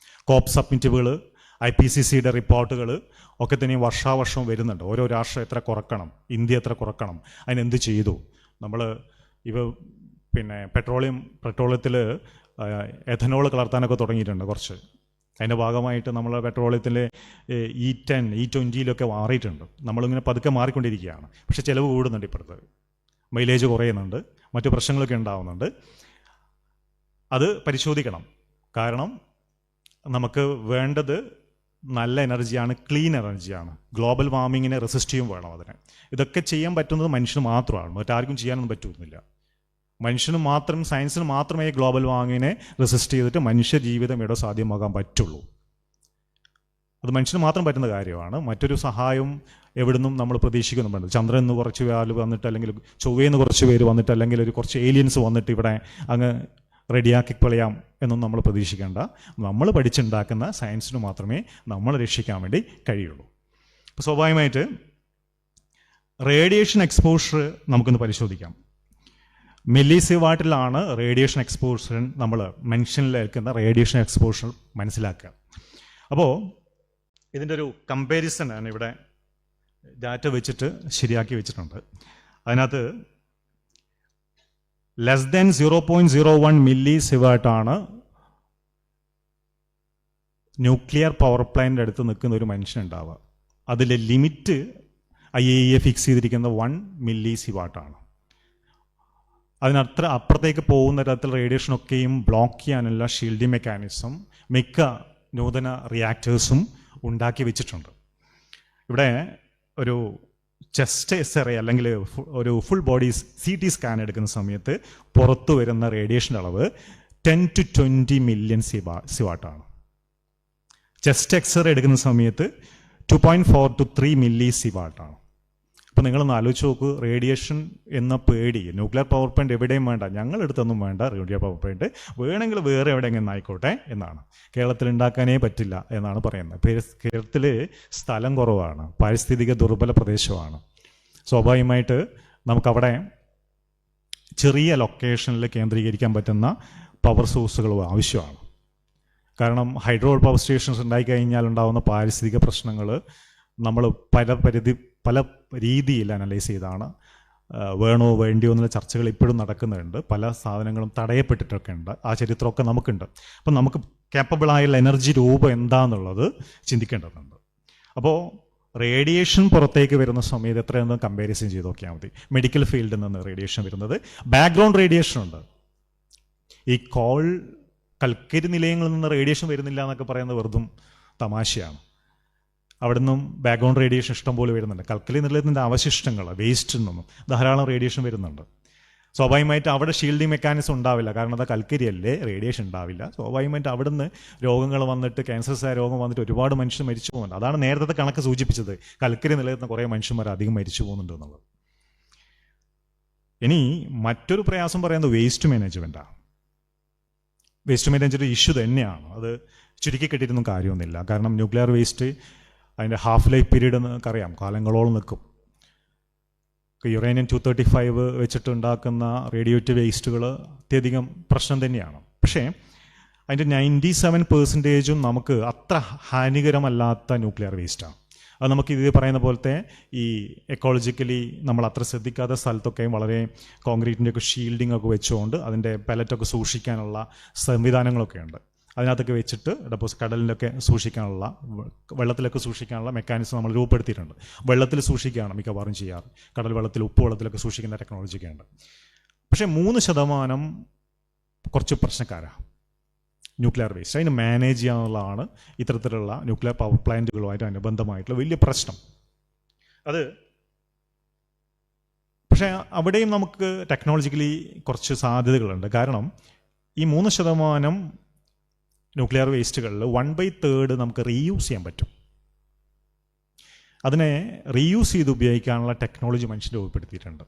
Speaker 1: കോപ്പ് സബ്മിറ്റുകൾ, IPCCയുടെ റിപ്പോർട്ടുകൾ ഒക്കെ തന്നെയും വർഷാവർഷവും വരുന്നുണ്ട്. ഓരോ രാഷ്ട്രം എത്ര കുറക്കണം, ഇന്ത്യ എത്ര കുറക്കണം, അതിനെന്ത് ചെയ്തു. നമ്മൾ പിന്നെ പെട്രോളിയത്തിൽ എഥനോൾ കലർത്താനൊക്കെ തുടങ്ങിയിട്ടുണ്ട് കുറച്ച്. അതിൻ്റെ ഭാഗമായിട്ട് നമ്മൾ പെട്രോളിയത്തിൽ E10, E20 മാറിയിട്ടുണ്ട്. നമ്മളിങ്ങനെ പതുക്കെ മാറിക്കൊണ്ടിരിക്കുകയാണ്. പക്ഷേ ചിലവ് കൂടുന്നുണ്ട്, ഇപ്പോഴത്തെ മൈലേജ് കുറയുന്നുണ്ട്, മറ്റു പ്രശ്നങ്ങളൊക്കെ ഉണ്ടാവുന്നുണ്ട്. അത് പരിശോധിക്കണം. കാരണം നമുക്ക് വേണ്ടത് നല്ല എനർജിയാണ്, ക്ലീൻ എനർജിയാണ്. ഗ്ലോബൽ വാർമിങ്ങിനെ റെസിസ്റ്റ് ചെയ്യും വേണം അതിനെ. ഇതൊക്കെ ചെയ്യാൻ പറ്റുന്നത് മനുഷ്യന് മാത്രമാണ്, മറ്റാർക്കും ചെയ്യാനൊന്നും പറ്റുന്നില്ല. മനുഷ്യന് മാത്രം, സയൻസിന് മാത്രമേ ഗ്ലോബൽ വാർമിങ്ങിനെ റെസിസ്റ്റ് ചെയ്തിട്ട് മനുഷ്യ ജീവിതം ഇവിടെ സാധ്യമാകാൻ പറ്റുള്ളൂ. അത് മനുഷ്യന് മാത്രം പറ്റുന്ന കാര്യമാണ്. മറ്റൊരു സഹായവും എവിടുന്നും നമ്മൾ പ്രതീക്ഷിക്കുന്നുണ്ട്. ചന്ദ്രൻ നിന്ന് കുറച്ച് ആൾ വന്നിട്ട്, അല്ലെങ്കിൽ ചൊവ്വയിൽ നിന്ന് കുറച്ച് പേര് വന്നിട്ട്, അല്ലെങ്കിൽ കുറച്ച് ഏലിയൻസ് വന്നിട്ട് ഇവിടെ അങ്ങ് റെഡിയാക്കി കളയാം എന്നൊന്നും നമ്മൾ പ്രതീക്ഷിക്കേണ്ട. നമ്മൾ പഠിച്ചുണ്ടാക്കുന്ന സയൻസിന് മാത്രമേ നമ്മളെ രക്ഷിക്കാൻ വേണ്ടി കഴിയുള്ളൂ. അപ്പോൾ സ്വാഭാവികമായിട്ട് റേഡിയേഷൻ എക്സ്പോഷർ നമുക്കൊന്ന് പരിശോധിക്കാം. മില്ലിസിവാട്ടിലാണ് റേഡിയേഷൻ എക്സ്പോഷർ, നമ്മൾ മനുഷ്യനിലേക്കുന്ന റേഡിയേഷൻ എക്സ്പോഷർ മനസ്സിലാക്കുക. അപ്പോൾ ഇതിൻ്റെ ഒരു കമ്പാരിസൺ ആണ് ഇവിടെ ഡാറ്റ വെച്ചിട്ട് ശരിയാക്കി വെച്ചിട്ടുണ്ട്. അതിനകത്ത് ലെസ് ദാൻ 0.01 മില്ലിസിവാട്ടാണ് ന്യൂക്ലിയർ പവർ പ്ലാന്റ് അടുത്ത് നിൽക്കുന്ന ഒരു മനുഷ്യനുണ്ടാവുക. അതിലെ ലിമിറ്റ് IAEA ഫിക്സ് ചെയ്തിരിക്കുന്ന 1 മില്ലിസിവാട്ടാണ്. അതിനത്ര അപ്പുറത്തേക്ക് പോകുന്ന തരത്തിൽ റേഡിയേഷനൊക്കെയും ബ്ലോക്ക് ചെയ്യാനുള്ള ഷീൽഡിംഗ് മെക്കാനിസം മിക്ക നൂതന റിയാക്ടേഴ്സും ഉണ്ടാക്കി വെച്ചിട്ടുണ്ട്. ഇവിടെ ഒരു ചെസ്റ്റ് എക്സ്റേ അല്ലെങ്കിൽ ഒരു ഫുൾ ബോഡി CT സ്കാൻ എടുക്കുന്ന സമയത്ത് പുറത്തു വരുന്ന റേഡിയേഷൻ്റെ അളവ് 10 to 20 മില്യൺ സിവാട്ടാണ്. ചെസ്റ്റ് എക്സ്റേ എടുക്കുന്ന സമയത്ത് 2.4 to 3 മില്ലി സിവാട്ടാണ്. അപ്പോൾ നിങ്ങളൊന്ന് ആലോചിച്ച് നോക്കൂ, റേഡിയേഷൻ എന്ന പേടി. ന്യൂക്ലിയർ പവർ പ്ലാന്റ് എവിടെയും വേണ്ട, ഞങ്ങളെടുത്തൊന്നും വേണ്ട ന്യൂക്ലിയർ പവർ പ്ലാന്റ്, വേണമെങ്കിൽ വേറെ എവിടെയെങ്കിലും ആയിക്കോട്ടെ എന്നാണ്. കേരളത്തിൽ ഉണ്ടാക്കാനേ പറ്റില്ല എന്നാണ് പറയുന്നത്. കേരളത്തിൽ സ്ഥലം കുറവാണ്, പാരിസ്ഥിതിക ദുർബല പ്രദേശമാണ്. സ്വാഭാവികമായിട്ട് നമുക്കവിടെ ചെറിയ ലൊക്കേഷനിൽ കേന്ദ്രീകരിക്കാൻ പറ്റുന്ന പവർ സോഴ്സുകൾ ആവശ്യമാണ്. കാരണം ഹൈഡ്രോ പവർ സ്റ്റേഷൻസ് ഉണ്ടായിക്കഴിഞ്ഞാൽ ഉണ്ടാകുന്ന പാരിസ്ഥിതിക പ്രശ്നങ്ങൾ നമ്മൾ പല രീതിയിൽ അനലൈസ് ചെയ്താണ്. വേണോ വേണ്ടിയോ എന്നുള്ള ചർച്ചകൾ ഇപ്പോഴും നടക്കുന്നുണ്ട്. പല സാധനങ്ങളും തടയപ്പെട്ടിട്ടൊക്കെ ഉണ്ട്. ആ ചരിത്രമൊക്കെ നമുക്കുണ്ട്. അപ്പം നമുക്ക് കേപ്പബിളായുള്ള എനർജി രൂപം എന്താണെന്നുള്ളത് ചിന്തിക്കേണ്ടതുണ്ട്. അപ്പോൾ റേഡിയേഷൻ പുറത്തേക്ക് വരുന്ന സമയത്ത് എത്രയൊന്നും കമ്പാരിസൺ ചെയ്ത് നോക്കിയാൽ മതി. മെഡിക്കൽ ഫീൽഡിൽ നിന്ന് റേഡിയേഷൻ വരുന്നത്, ബാക്ക്ഗ്രൗണ്ട് റേഡിയേഷൻ ഉണ്ട്. ഈ കൽക്കരി നിലയങ്ങളിൽ നിന്ന് റേഡിയേഷൻ വരുന്നില്ല എന്നൊക്കെ പറയുന്നത് വെറുതും തമാശയാണ്. അവിടെ നിന്നും ബാക്ക്ഗ്രൗണ്ട് റേഡിയേഷൻ ഇഷ്ടം പോലെ വരുന്നുണ്ട്. കൽക്കരി നിലയത്തിൻ്റെ അവശിഷ്ടങ്ങൾ, വേസ്റ്റിൽ നിന്നും ധാരാളം റേഡിയേഷൻ വരുന്നുണ്ട്. സ്വാഭാവികമായിട്ട് അവിടെ ഷീൽഡിംഗ് മെക്കാനിസം ഉണ്ടാവില്ല. കാരണം അത് കൽക്കരിയല്ലേ, റേഡിയേഷൻ ഉണ്ടാവില്ല. സ്വാഭാവികമായിട്ട് അവിടെ നിന്ന് രോഗങ്ങൾ വന്നിട്ട്, ക്യാൻസർ രോഗം വന്നിട്ട് ഒരുപാട് മനുഷ്യർ മരിച്ചു പോകുന്നുണ്ട്. അതാണ് നേരത്തെ കണക്ക് സൂചിപ്പിച്ചത്, കൽക്കരി നിലയത്തിന് കുറേ മനുഷ്യന്മാർ അധികം മരിച്ചു പോകുന്നുണ്ട് എന്നുള്ളത്. ഇനി മറ്റൊരു പ്രയാസം പറയുന്നത് വേസ്റ്റ് മാനേജ്മെൻറ്റാണ്. വേസ്റ്റ് മാനേജ്മെൻറ്റ് ഇഷ്യൂ തന്നെയാണ്. അത് ചുരുക്കി കെട്ടിയിട്ടൊന്നും കാര്യമൊന്നുമില്ല. കാരണം ന്യൂക്ലിയർ വേസ്റ്റ് അതിൻ്റെ ഹാഫ് ലൈഫ് പീരീഡ് നമുക്കറിയാം, കാലങ്ങളോളം നിൽക്കും. യുറേനിയം 235 വെച്ചിട്ട് ഉണ്ടാക്കുന്ന റേഡിയോറ്റീവ് വേസ്റ്റുകൾ അത്യധികം പ്രശ്നം തന്നെയാണ്. പക്ഷേ അതിൻ്റെ 97% നമുക്ക് അത്ര ഹാനികരമല്ലാത്ത ന്യൂക്ലിയർ വേസ്റ്റാണ്. അത് നമുക്ക് ഇത് പറയുന്ന പോലത്തെ ഈ എക്കോളജിക്കലി നമ്മൾ അത്ര ശ്രദ്ധിക്കാത്ത സ്ഥലത്തൊക്കെയും വളരെ കോൺക്രീറ്റിൻ്റെയൊക്കെ ഷീൽഡിംഗ് ഒക്കെ വെച്ചുകൊണ്ട് അതിൻ്റെ പെലറ്റൊക്കെ സൂക്ഷിക്കാനുള്ള സംവിധാനങ്ങളൊക്കെ ഉണ്ട്. അതിനകത്തൊക്കെ വെച്ചിട്ട് ഡെപ്പോസ് കടലിലൊക്കെ സൂക്ഷിക്കാനുള്ള, വെള്ളത്തിലൊക്കെ സൂക്ഷിക്കാനുള്ള മെക്കാനിസം നമ്മൾ രൂപപ്പെടുത്തിയിട്ടുണ്ട്. വെള്ളത്തിൽ സൂക്ഷിക്കുകയാണ് മിക്കവാറും ചെയ്യാറ്. കടൽ വെള്ളത്തിൽ, ഉപ്പ് വെള്ളത്തിലൊക്കെ സൂക്ഷിക്കുന്ന ടെക്നോളജിയൊക്കെ ഉണ്ട്. പക്ഷേ 3% കുറച്ച് പ്രശ്നക്കാരാണ്. Nuclear waste. അതിന് മാനേജ് ചെയ്യാന്നുള്ളതാണ് ഇത്തരത്തിലുള്ള ന്യൂക്ലിയർ പവർ പ്ലാന്റുകളുമായിട്ട് അനുബന്ധമായിട്ടുള്ള വലിയ പ്രശ്നം. അത് പക്ഷേ അവിടെയും നമുക്ക് ടെക്നോളജിക്കലി കുറച്ച് സാധ്യതകളുണ്ട്. കാരണം ഈ 3% ന്യൂക്ലിയർ വേസ്റ്റുകളിൽ 1/3 നമുക്ക് റീയൂസ് ചെയ്യാൻ പറ്റും. അതിനെ റീയൂസ് ചെയ്ത് ഉപയോഗിക്കാനുള്ള ടെക്നോളജി മനുഷ്യൻ രൂപപ്പെടുത്തിയിട്ടുണ്ട്.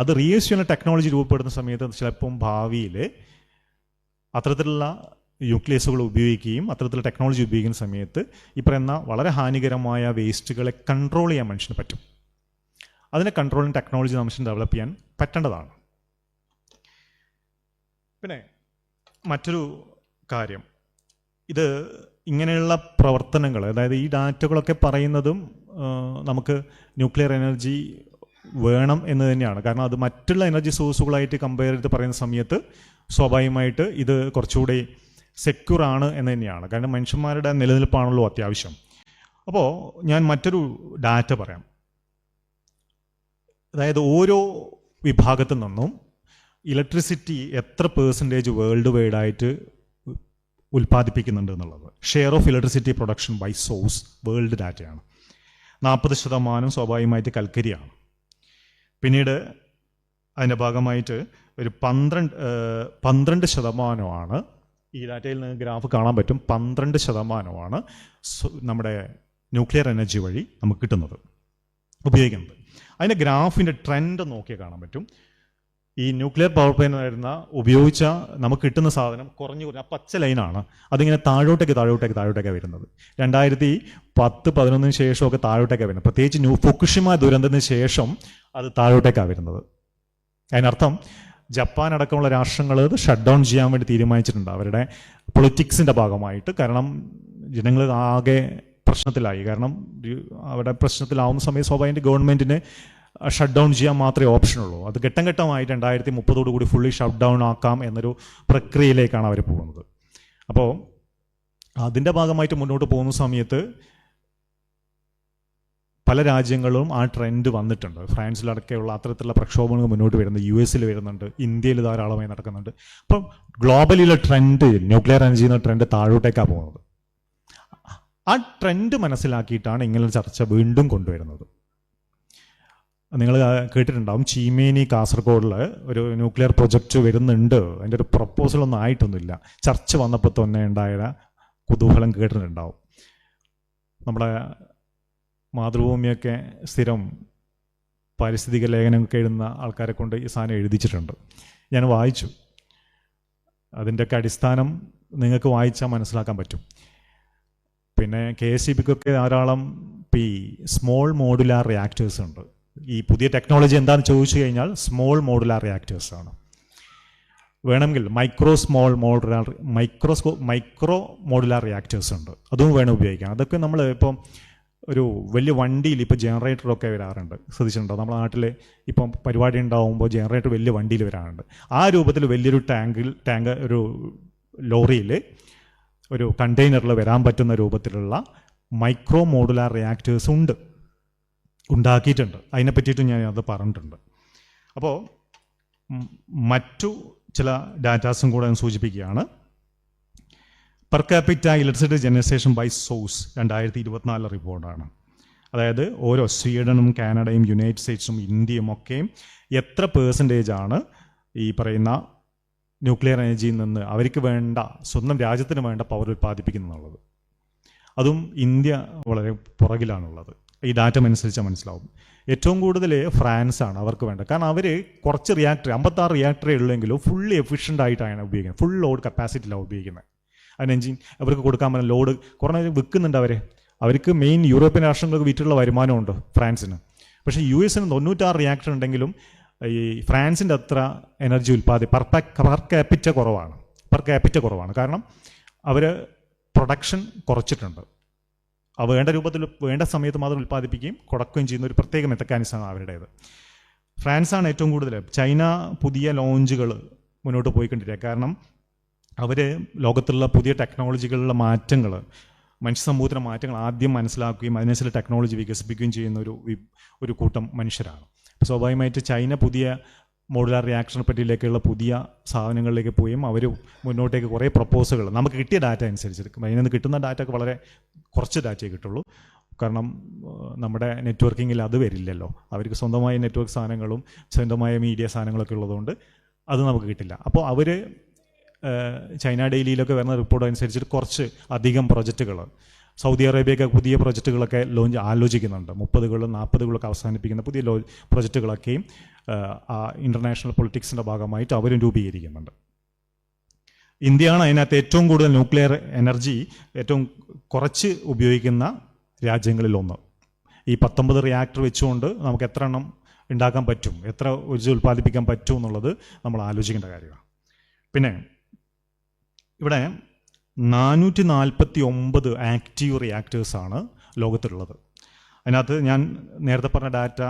Speaker 1: അത് റീയൂസ് ചെയ്യുന്ന ടെക്നോളജി രൂപപ്പെടുന്ന സമയത്ത് ചിലപ്പം ഭാവിയിൽ അത്തരത്തിലുള്ള ന്യൂക്ലിയസുകൾ ഉപയോഗിക്കുകയും അത്തരത്തിലുള്ള ടെക്നോളജി ഉപയോഗിക്കുന്ന സമയത്ത് ഈ പറയുന്ന വളരെ ഹാനികരമായ വേസ്റ്റുകളെ കൺട്രോൾ ചെയ്യാൻ മനുഷ്യന് പറ്റും. അതിനെ കൺട്രോളിങ് ടെക്നോളജി മനുഷ്യൻ ഡെവലപ്പ് ചെയ്യാൻ പറ്റേണ്ടതാണ്. പിന്നെ മറ്റൊരു കാര്യം, ഇത് ഇങ്ങനെയുള്ള പ്രവർത്തനങ്ങൾ, അതായത് ഈ ഡാറ്റകളൊക്കെ പറയുന്നതും നമുക്ക് ന്യൂക്ലിയർ എനർജി വേണം എന്ന് തന്നെയാണ്. കാരണം അത് മറ്റുള്ള എനർജി സോഴ്സുകളായിട്ട് കമ്പയർ ചെയ്ത് പറയുന്ന സമയത്ത് സ്വാഭാവികമായിട്ട് ഇത് കുറച്ചുകൂടി സെക്യൂർ ആണ് എന്ന് തന്നെയാണ്. കാരണം മനുഷ്യന്മാരുടെ നിലനിൽപ്പാണല്ലോ അത്യാവശ്യം. അപ്പോൾ ഞാൻ മറ്റൊരു ഡാറ്റ പറയാം. അതായത് ഓരോ വിഭാഗത്തു നിന്നും ഇലക്ട്രിസിറ്റി എത്ര % വേൾഡ് വൈഡായിട്ട് ഉൽപ്പാദിപ്പിക്കുന്നുണ്ട് എന്നുള്ളത്. Share of electricity production by source world ഡാറ്റയാണ്. 40% സ്വാഭാവികമായിട്ട് കൽക്കരിയാണ്. പിന്നീട് അതിൻ്റെ ഭാഗമായിട്ട് ഒരു 12% ഈ ഡാറ്റയിൽ നിന്ന് ഗ്രാഫ് കാണാൻ പറ്റും. 12% നമ്മുടെ ന്യൂക്ലിയർ എനർജി വഴി നമുക്ക് കിട്ടുന്നത്, ഉപയോഗിക്കുന്നത്. അതിൻ്റെ ഗ്രാഫിൻ്റെ ട്രെൻഡ് നോക്കിയാൽ കാണാൻ പറ്റും. ഈ ന്യൂക്ലിയർ പവർ പ്ലാന്റ് വരുന്ന ഉപയോഗിച്ച നമുക്ക് കിട്ടുന്ന സാധനം കുറഞ്ഞു ആ പച്ച ലൈനാണ്. അതിങ്ങനെ താഴോട്ടേക്ക് വരുന്നത്. 2010-11 ശേഷമൊക്കെ താഴോട്ടേക്കാണ് വരുന്നത്. പ്രത്യേകിച്ച് ഫുകുഷിമ ദുരന്തത്തിന് ശേഷം അത് താഴോട്ടേക്കാണ് വരുന്നത്. അതിനർത്ഥം ജപ്പാൻ അടക്കമുള്ള രാഷ്ട്രങ്ങൾ ഇത് ഷട്ട് ഡൗൺ ചെയ്യാൻ വേണ്ടി തീരുമാനിച്ചിട്ടുണ്ട് അവരുടെ പൊളിറ്റിക്സിൻ്റെ ഭാഗമായിട്ട്. കാരണം ജനങ്ങൾ ആകെ പ്രശ്നത്തിലായി. കാരണം അവിടെ പ്രശ്നത്തിലാവുന്ന സമയത്ത് സ്വാഭാവിക ഗവൺമെൻറ്റിന് ഷട്ട് ഡൗൺ ചെയ്യാൻ മാത്രമേ ഓപ്ഷനുള്ളൂ. അത് ഘട്ടം ഘട്ടമായിട്ട് 2030 ഫുള്ളി ഷട്ട് ഡൗൺ ആക്കാം എന്നൊരു പ്രക്രിയയിലേക്കാണ് അവർ പോകുന്നത്. അപ്പോൾ അതിൻ്റെ ഭാഗമായിട്ട് മുന്നോട്ട് പോകുന്ന സമയത്ത് പല രാജ്യങ്ങളും ആ ട്രെൻഡ് വന്നിട്ടുണ്ട്. ഫ്രാൻസിലടക്കമുള്ള അത്തരത്തിലുള്ള പ്രക്ഷോഭങ്ങൾ മുന്നോട്ട് വരുന്നുണ്ട്. US വരുന്നുണ്ട്, ഇന്ത്യയിൽ ധാരാളമായി നടക്കുന്നുണ്ട്. അപ്പം ഗ്ലോബലിലെ ട്രെൻഡ് ന്യൂക്ലിയർ എനർജി എന്ന ട്രെൻഡ് താഴോട്ടേക്കാണ് പോകുന്നത്. ആ ട്രെൻഡ് മനസ്സിലാക്കിയിട്ടാണ് ഇങ്ങനെ ചർച്ച വീണ്ടും കൊണ്ടുവരുന്നത്. നിങ്ങൾ കേട്ടിട്ടുണ്ടാവും, ചീമേനി കാസർഗോഡിൽ ഒരു ന്യൂക്ലിയർ പ്രൊജക്റ്റ് വരുന്നുണ്ട്. അതിൻ്റെ ഒരു പ്രപ്പോസലൊന്നും ആയിട്ടൊന്നുമില്ല. ചർച്ച വന്നപ്പോൾ തന്നെ ഉണ്ടായ കുതൂഹലം കേട്ടിട്ടുണ്ടാവും. നമ്മുടെ മാതൃഭൂമിയൊക്കെ സ്ഥിരം പാരിസ്ഥിതിക ലേഖനമൊക്കെ എഴുതുന്ന ആൾക്കാരെ കൊണ്ട് ഈ സാധനം എഴുതിച്ചിട്ടുണ്ട്. ഞാൻ വായിച്ചു. അതിൻ്റെയൊക്കെ അടിസ്ഥാനം നിങ്ങൾക്ക് വായിച്ചാൽ മനസ്സിലാക്കാൻ പറ്റും. പിന്നെ KSEBിക്കൊക്കെ ധാരാളം സ്മോൾ മോഡുലാർ റിയാക്ടേഴ്സ് ഉണ്ട്. ഈ പുതിയ ടെക്നോളജി എന്താണെന്ന് ചോദിച്ചു കഴിഞ്ഞാൽ സ്മോൾ മോഡുലാർ റിയാക്ടേഴ്സാണ്. വേണമെങ്കിൽ മൈക്രോ മോഡുലാർ റിയാക്ടേഴ്സ് ഉണ്ട്, അതും വേണം ഉപയോഗിക്കാം. അതൊക്കെ നമ്മൾ ഇപ്പം ഒരു വലിയ വണ്ടിയിൽ ഇപ്പോൾ ജനറേറ്ററൊക്കെ വരാറുണ്ട്, ശ്രദ്ധിച്ചിട്ടുണ്ടോ? നമ്മുടെ നാട്ടിൽ ഇപ്പം പരിപാടി ഉണ്ടാകുമ്പോൾ ജനറേറ്റർ വലിയ വണ്ടിയിൽ വരാറുണ്ട്. ആ രൂപത്തിൽ വലിയൊരു ടാങ്ക് ഒരു ലോറിയിൽ ഒരു കണ്ടെയ്നറിൽ വരാൻ പറ്റുന്ന രൂപത്തിലുള്ള മൈക്രോ മോഡുലാർ റിയാക്ടേഴ്സ് ഉണ്ടാക്കിയിട്ടുണ്ട്. അതിനെ പറ്റിയിട്ട് ഞാൻ അത് പറഞ്ഞിട്ടുണ്ട്. അപ്പോൾ മറ്റു ചില ഡാറ്റാസും കൂടെ സൂചിപ്പിക്കുകയാണ്. Per capita electricity generation by source 2024 റിപ്പോർട്ടാണ്. അതായത് ഓരോ സ്വീഡനും കാനഡയും യുണൈറ്റഡ് സ്റ്റേറ്റ്സും ഇന്ത്യയും ഒക്കെയും എത്ര % ഈ പറയുന്ന ന്യൂക്ലിയർ എനർജിയിൽ നിന്ന് അവർക്ക് വേണ്ട, സ്വന്തം രാജ്യത്തിന് വേണ്ട പവർ ഉൽപ്പാദിപ്പിക്കുന്നുള്ളത്. അതും ഇന്ത്യ വളരെ പുറകിലാണുള്ളത്. ഈ ഡാറ്റ അനുസരിച്ച് മനസ്സിലാവും. ഏറ്റവും കൂടുതൽ ഫ്രാൻസാണ് അവർക്ക് വേണ്ടത്. കാരണം അവർ കുറച്ച് 56 റിയാക്ടറേ ഉള്ളെങ്കിലും ഫുള്ളി എഫിഷ്യൻ്റ് ആയിട്ടാണ് ഉപയോഗിക്കുന്നത്. ഫുൾ ലോഡ് കപ്പാസിറ്റിയിലാണ് ഉപയോഗിക്കുന്നത്. അതിന് എഞ്ചിൻ അവർക്ക് കൊടുക്കാൻ പറ്റുന്ന ലോഡ് കുറഞ്ഞ വിൽക്കുന്നുണ്ട്. അവർക്ക് മെയിൻ യൂറോപ്യൻ രാഷ്ട്രങ്ങൾക്ക് വിറ്റുള്ള വരുമാനമുണ്ട് ഫ്രാൻസിന്. പക്ഷേ US-ന് 96 റിയാക്ടർ ഉണ്ടെങ്കിലും ഈ ഫ്രാൻസിൻ്റെ അത്ര എനർജി പെർ ക്യാപിറ്റ കുറവാണ്. കാരണം അവർ പ്രൊഡക്ഷൻ കുറച്ചിട്ടുണ്ട്. വേണ്ട രൂപത്തിൽ വേണ്ട സമയത്ത് മാത്രം ഉൽപ്പാദിപ്പിക്കുകയും കൊടുക്കുകയും ചെയ്യുന്ന ഒരു പ്രത്യേക മെക്കാനിസമാണ് അവരുടേത്. ഫ്രാൻസാണ് ഏറ്റവും കൂടുതൽ. ചൈന പുതിയ ലോഞ്ചുകൾ മുന്നോട്ട് പോയിക്കൊണ്ടിരിക്കുക. കാരണം അവർ ലോകത്തുള്ള പുതിയ ടെക്നോളജികളിലുള്ള മാറ്റങ്ങൾ, മനുഷ്യ സമൂഹത്തിലെ മാറ്റങ്ങൾ ആദ്യം മനസ്സിലാക്കുകയും അതിനനുസരിച്ച് ടെക്നോളജി വികസിപ്പിക്കുകയും ചെയ്യുന്ന ഒരു കൂട്ടം മനുഷ്യരാണ്. സ്വാഭാവികമായിട്ട് ചൈന പുതിയ മോഡുലാർ റിയാക്ടറിനെ പറ്റിയിലേക്കുള്ള പുതിയ സാധനങ്ങളിലേക്ക് പോയും അവർ മുന്നോട്ടേക്ക് കുറേ പ്രപ്പോസലുകൾ നമുക്ക് കിട്ടിയ ഡാറ്റ അനുസരിച്ച്, അതിൽ നിന്ന് കിട്ടുന്ന ഡാറ്റയ്ക്ക് വളരെ കുറച്ച് ഡാറ്റയെ കിട്ടുള്ളൂ. കാരണം നമ്മുടെ നെറ്റ്വർക്കിങ്ങിൽ അത് വരില്ലല്ലോ. അവർക്ക് സ്വന്തമായ നെറ്റ്വർക്ക് സാധനങ്ങളും സ്വന്തമായ മീഡിയ സാധനങ്ങളൊക്കെ ഉള്ളതുകൊണ്ട് അത് നമുക്ക് കിട്ടില്ല. അപ്പോൾ അവർ ചൈന ഡെയിലിയിലൊക്കെ വരുന്ന റിപ്പോർട്ട് അനുസരിച്ചിട്ട് കുറച്ച് അധികം പ്രൊജക്റ്റുകൾ, സൗദി അറേബ്യയൊക്കെ പുതിയ പ്രൊജക്റ്റുകളൊക്കെ ആലോചിക്കുന്നുണ്ട്. 30കളും 40കളൊക്കെ അവസാനിപ്പിക്കുന്ന പുതിയ പ്രൊജക്റ്റുകളൊക്കെയും ആ ഇൻ്റർനാഷണൽ പൊളിറ്റിക്സിൻ്റെ ഭാഗമായിട്ട് അവരും രൂപീകരിക്കുന്നുണ്ട്. ഇന്ത്യയാണ് അതിനകത്ത് ഏറ്റവും കൂടുതൽ ന്യൂക്ലിയർ എനർജി ഏറ്റവും കുറച്ച് ഉപയോഗിക്കുന്ന രാജ്യങ്ങളിലൊന്ന്. ഈ 19 റിയാക്ടർ വെച്ചുകൊണ്ട് നമുക്ക് എത്ര എണ്ണം ഉണ്ടാക്കാൻ പറ്റും, എത്ര ഊർജ്ജം ഉൽപ്പാദിപ്പിക്കാൻ പറ്റും എന്നുള്ളത് നമ്മൾ ആലോചിക്കേണ്ട കാര്യമാണ്. പിന്നെ ഇവിടെ 449 ആക്റ്റീവ് റിയാക്ടേഴ്സാണ് ലോകത്തിലുള്ളത്. അതിനകത്ത് ഞാൻ നേരത്തെ പറഞ്ഞ ഡാറ്റ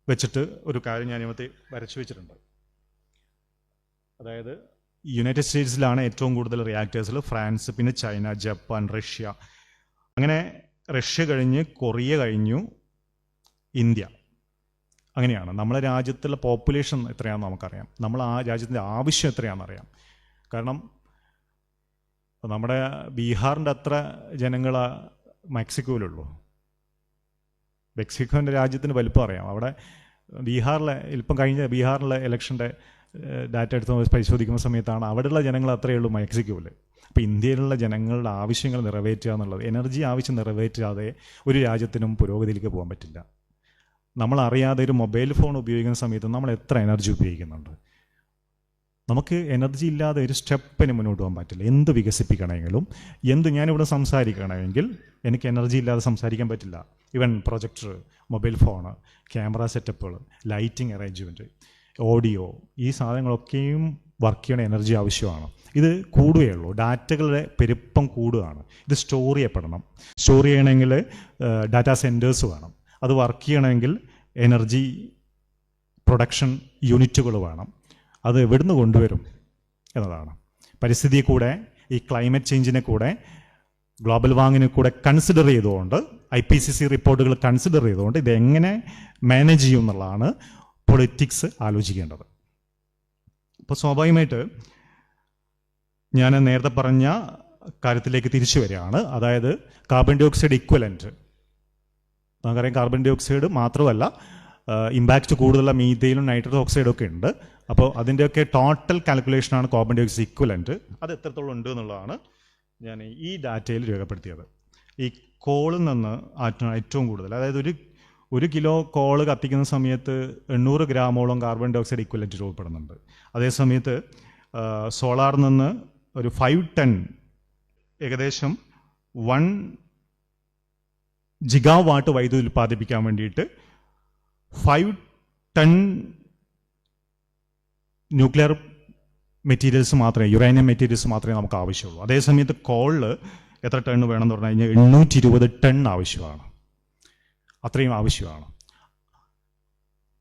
Speaker 1: വെച്ചിട്ട് ഒരു കാര്യം ഞാൻ ഇന്നത്തെ വരച്ചു വെച്ചിട്ടുണ്ട്. അതായത് യുണൈറ്റഡ് സ്റ്റേറ്റ്സിലാണ് ഏറ്റവും കൂടുതൽ റിയാക്ടേഴ്സിൽ, ഫ്രാൻസ്, പിന്നെ ചൈന, ജപ്പാൻ, റഷ്യ, അങ്ങനെ റഷ്യ കഴിഞ്ഞ് കൊറിയ കഴിഞ്ഞു, ഇന്ത്യ. അങ്ങനെയാണ്. നമ്മളെ രാജ്യത്തുള്ള പോപ്പുലേഷൻ എത്രയാണെന്ന് നമുക്കറിയാം, നമ്മൾ ആ രാജ്യത്തിൻ്റെ ആവശ്യം എത്രയാണെന്നറിയാം. കാരണം നമ്മുടെ ബീഹാറിൻ്റെ അത്ര ജനങ്ങൾ മെക്സിക്കോയിലുള്ളൂ. മെക്സിക്കോൻ്റെ രാജ്യത്തിന് വലിപ്പം അറിയാം. അവിടെ ബീഹാറിലെ ബീഹാറിലെ ഇലക്ഷൻ്റെ ഡാറ്റ എടുത്ത് പരിശോധിക്കുന്ന സമയത്താണ് അവിടെയുള്ള ജനങ്ങൾ അത്രയേ ഉള്ളൂ മെക്സിക്കോയിൽ. അപ്പോൾ ഇന്ത്യയിലുള്ള ജനങ്ങളുടെ ആവശ്യങ്ങൾ നിറവേറ്റുക എന്നുള്ളത്, എനർജി ആവശ്യം നിറവേറ്റാതെ ഒരു രാജ്യത്തിനും പുരോഗതിയിലേക്ക് പോകാൻ പറ്റില്ല. നമ്മളറിയാതെ ഒരു മൊബൈൽ ഫോൺ ഉപയോഗിക്കുന്ന സമയത്ത് നമ്മൾ എത്ര എനർജി ഉപയോഗിക്കുന്നുണ്ട്. നമുക്ക് എനർജി ഇല്ലാതെ ഒരു സ്റ്റെപ്പിന് മുന്നോട്ട് പോകാൻ പറ്റില്ല. എന്ത് വികസിപ്പിക്കണമെങ്കിലും, ഞാനിവിടെ സംസാരിക്കണമെങ്കിൽ എനിക്ക് എനർജി ഇല്ലാതെ സംസാരിക്കാൻ പറ്റില്ല. Even projector, mobile phone, camera സെറ്റപ്പുകൾ, ലൈറ്റിംഗ് അറേഞ്ച്മെൻറ്റ്, ഓഡിയോ, ഈ സാധനങ്ങളൊക്കെയും വർക്ക് ചെയ്യണ എനർജി ആവശ്യമാണ്. ഇത് കൂടുകയുള്ളൂ. ഡാറ്റകളുടെ പെരുപ്പം കൂടുകയാണ്. ഇത് സ്റ്റോർ ചെയ്യപ്പെടണം. സ്റ്റോർ ചെയ്യണമെങ്കിൽ ഡാറ്റാ സെൻറ്റേഴ്സ് വേണം. അത് വർക്ക് ചെയ്യണമെങ്കിൽ എനർജി പ്രൊഡക്ഷൻ യൂണിറ്റുകൾ വേണം. അത് എവിടുന്ന് കൊണ്ടുവരും എന്നതാണ്. പരിസ്ഥിതിയെ കൂടെ, ഈ ക്ലൈമറ്റ് ചേഞ്ചിനെ കൂടെ, ഗ്ലോബൽ വാർമിങ്ങിനെ കൂടെ കൺസിഡർ ചെയ്തുകൊണ്ട്, IPCC റിപ്പോർട്ടുകൾ കൺസിഡർ ചെയ്തുകൊണ്ട് ഇതെങ്ങനെ മാനേജ് ചെയ്യും എന്നുള്ളതാണ് പൊളിറ്റിക്സ് ആലോചിക്കേണ്ടത്. അപ്പോൾ സ്വാഭാവികമായിട്ട് ഞാൻ നേരത്തെ പറഞ്ഞ കാര്യത്തിലേക്ക് തിരിച്ചു വരികയാണ്. അതായത് കാർബൺ ഡൈ ഓക്സൈഡ് ഇക്വലൻറ്റ്, നമുക്കറിയാം കാർബൺ ഡൈ ഓക്സൈഡ് മാത്രമല്ല ഇമ്പാക്റ്റ് കൂടുതലുള്ള മീഥൈലും നൈട്രസ് ഓക്സൈഡും ഒക്കെ ഉണ്ട്. അപ്പോൾ അതിൻ്റെയൊക്കെ ടോട്ടൽ കാൽക്കുലേഷനാണ് കാർബൺ ഡൈ ഓക്സൈഡ് ഇക്വലൻറ്റ്. അത് എത്രത്തോളം ഉണ്ട് എന്നുള്ളതാണ് ഞാൻ ഈ ഡാറ്റയിൽ രേഖപ്പെടുത്തിയത്. ഈ കോളിൽ നിന്ന് ഏറ്റവും കൂടുതൽ, അതായത് ഒരു കിലോ കോള് കത്തിക്കുന്ന സമയത്ത് 800 ഗ്രാമോളം കാർബൺ ഡൈ ഓക്സൈഡ് ഇക്വലൻറ്റ് രൂപപ്പെടുന്നുണ്ട്. അതേസമയത്ത് സോളാറിൽ നിന്ന് ഒരു 5 ടൺ, ഏകദേശം 1 ജിഗാവാട്ട് വൈദ്യുതി ഉൽപ്പാദിപ്പിക്കാൻ വേണ്ടിയിട്ട് 5 ടൺ ന്യൂക്ലിയർ മെറ്റീരിയൽസ് മാത്രമേ, യുറേനിയം മെറ്റീരിയൽസ് മാത്രമേ നമുക്ക് ആവശ്യമുള്ളൂ. അതേസമയത്ത് കോളിൽ എത്ര ടൺ വേണമെന്ന് പറഞ്ഞു കഴിഞ്ഞാൽ 820 ടൺ ആവശ്യമാണ്. അത്രയും ആവശ്യമാണ്.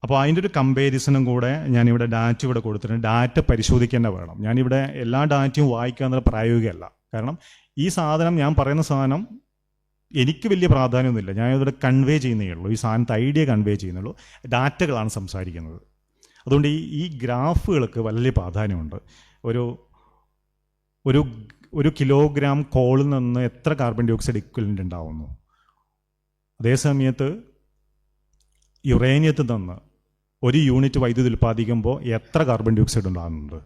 Speaker 1: അപ്പോൾ അതിൻ്റെ ഒരു കമ്പാരിസണും കൂടെ ഞാനിവിടെ ഡാറ്റ ഇവിടെ കൊടുത്തിട്ടുണ്ട്. ഡാറ്റ പരിശോധിക്കേണ്ട വേണം. ഞാനിവിടെ എല്ലാ ഡാറ്റയും വായിക്കുക എന്നുള്ള പ്രായോഗികമല്ല. കാരണം ഈ സാധനം, ഞാൻ പറയുന്ന സാധനം എനിക്ക് വലിയ പ്രാധാന്യമൊന്നുമില്ല. ഞാനിവിടെ കൺവേ ചെയ്യുന്നേ ഉള്ളൂ. ഈ സാധനത്തെ ഐഡിയ കൺവേ ചെയ്യുന്നുള്ളൂ. ഡാറ്റകളാണ് സംസാരിക്കുന്നത്. അതുകൊണ്ട് ഈ ഗ്രാഫുകൾക്ക് വലിയ പ്രാധാന്യമുണ്ട്. ഒരു കിലോഗ്രാം കോളിൽ നിന്ന് എത്ര കാർബൺ ഡൈ ഓക്സൈഡ് ഇക്വലൻ്റ് ഉണ്ടാവുന്നു, അതേസമയത്ത് യുറേനിയത്തിൽ നിന്ന് 1 യൂണിറ്റ് വൈദ്യുതി ഉൽപ്പാദിക്കുമ്പോൾ എത്ര കാർബൺ ഡൈ ഓക്സൈഡ് ഉണ്ടാകുന്നുണ്ട്.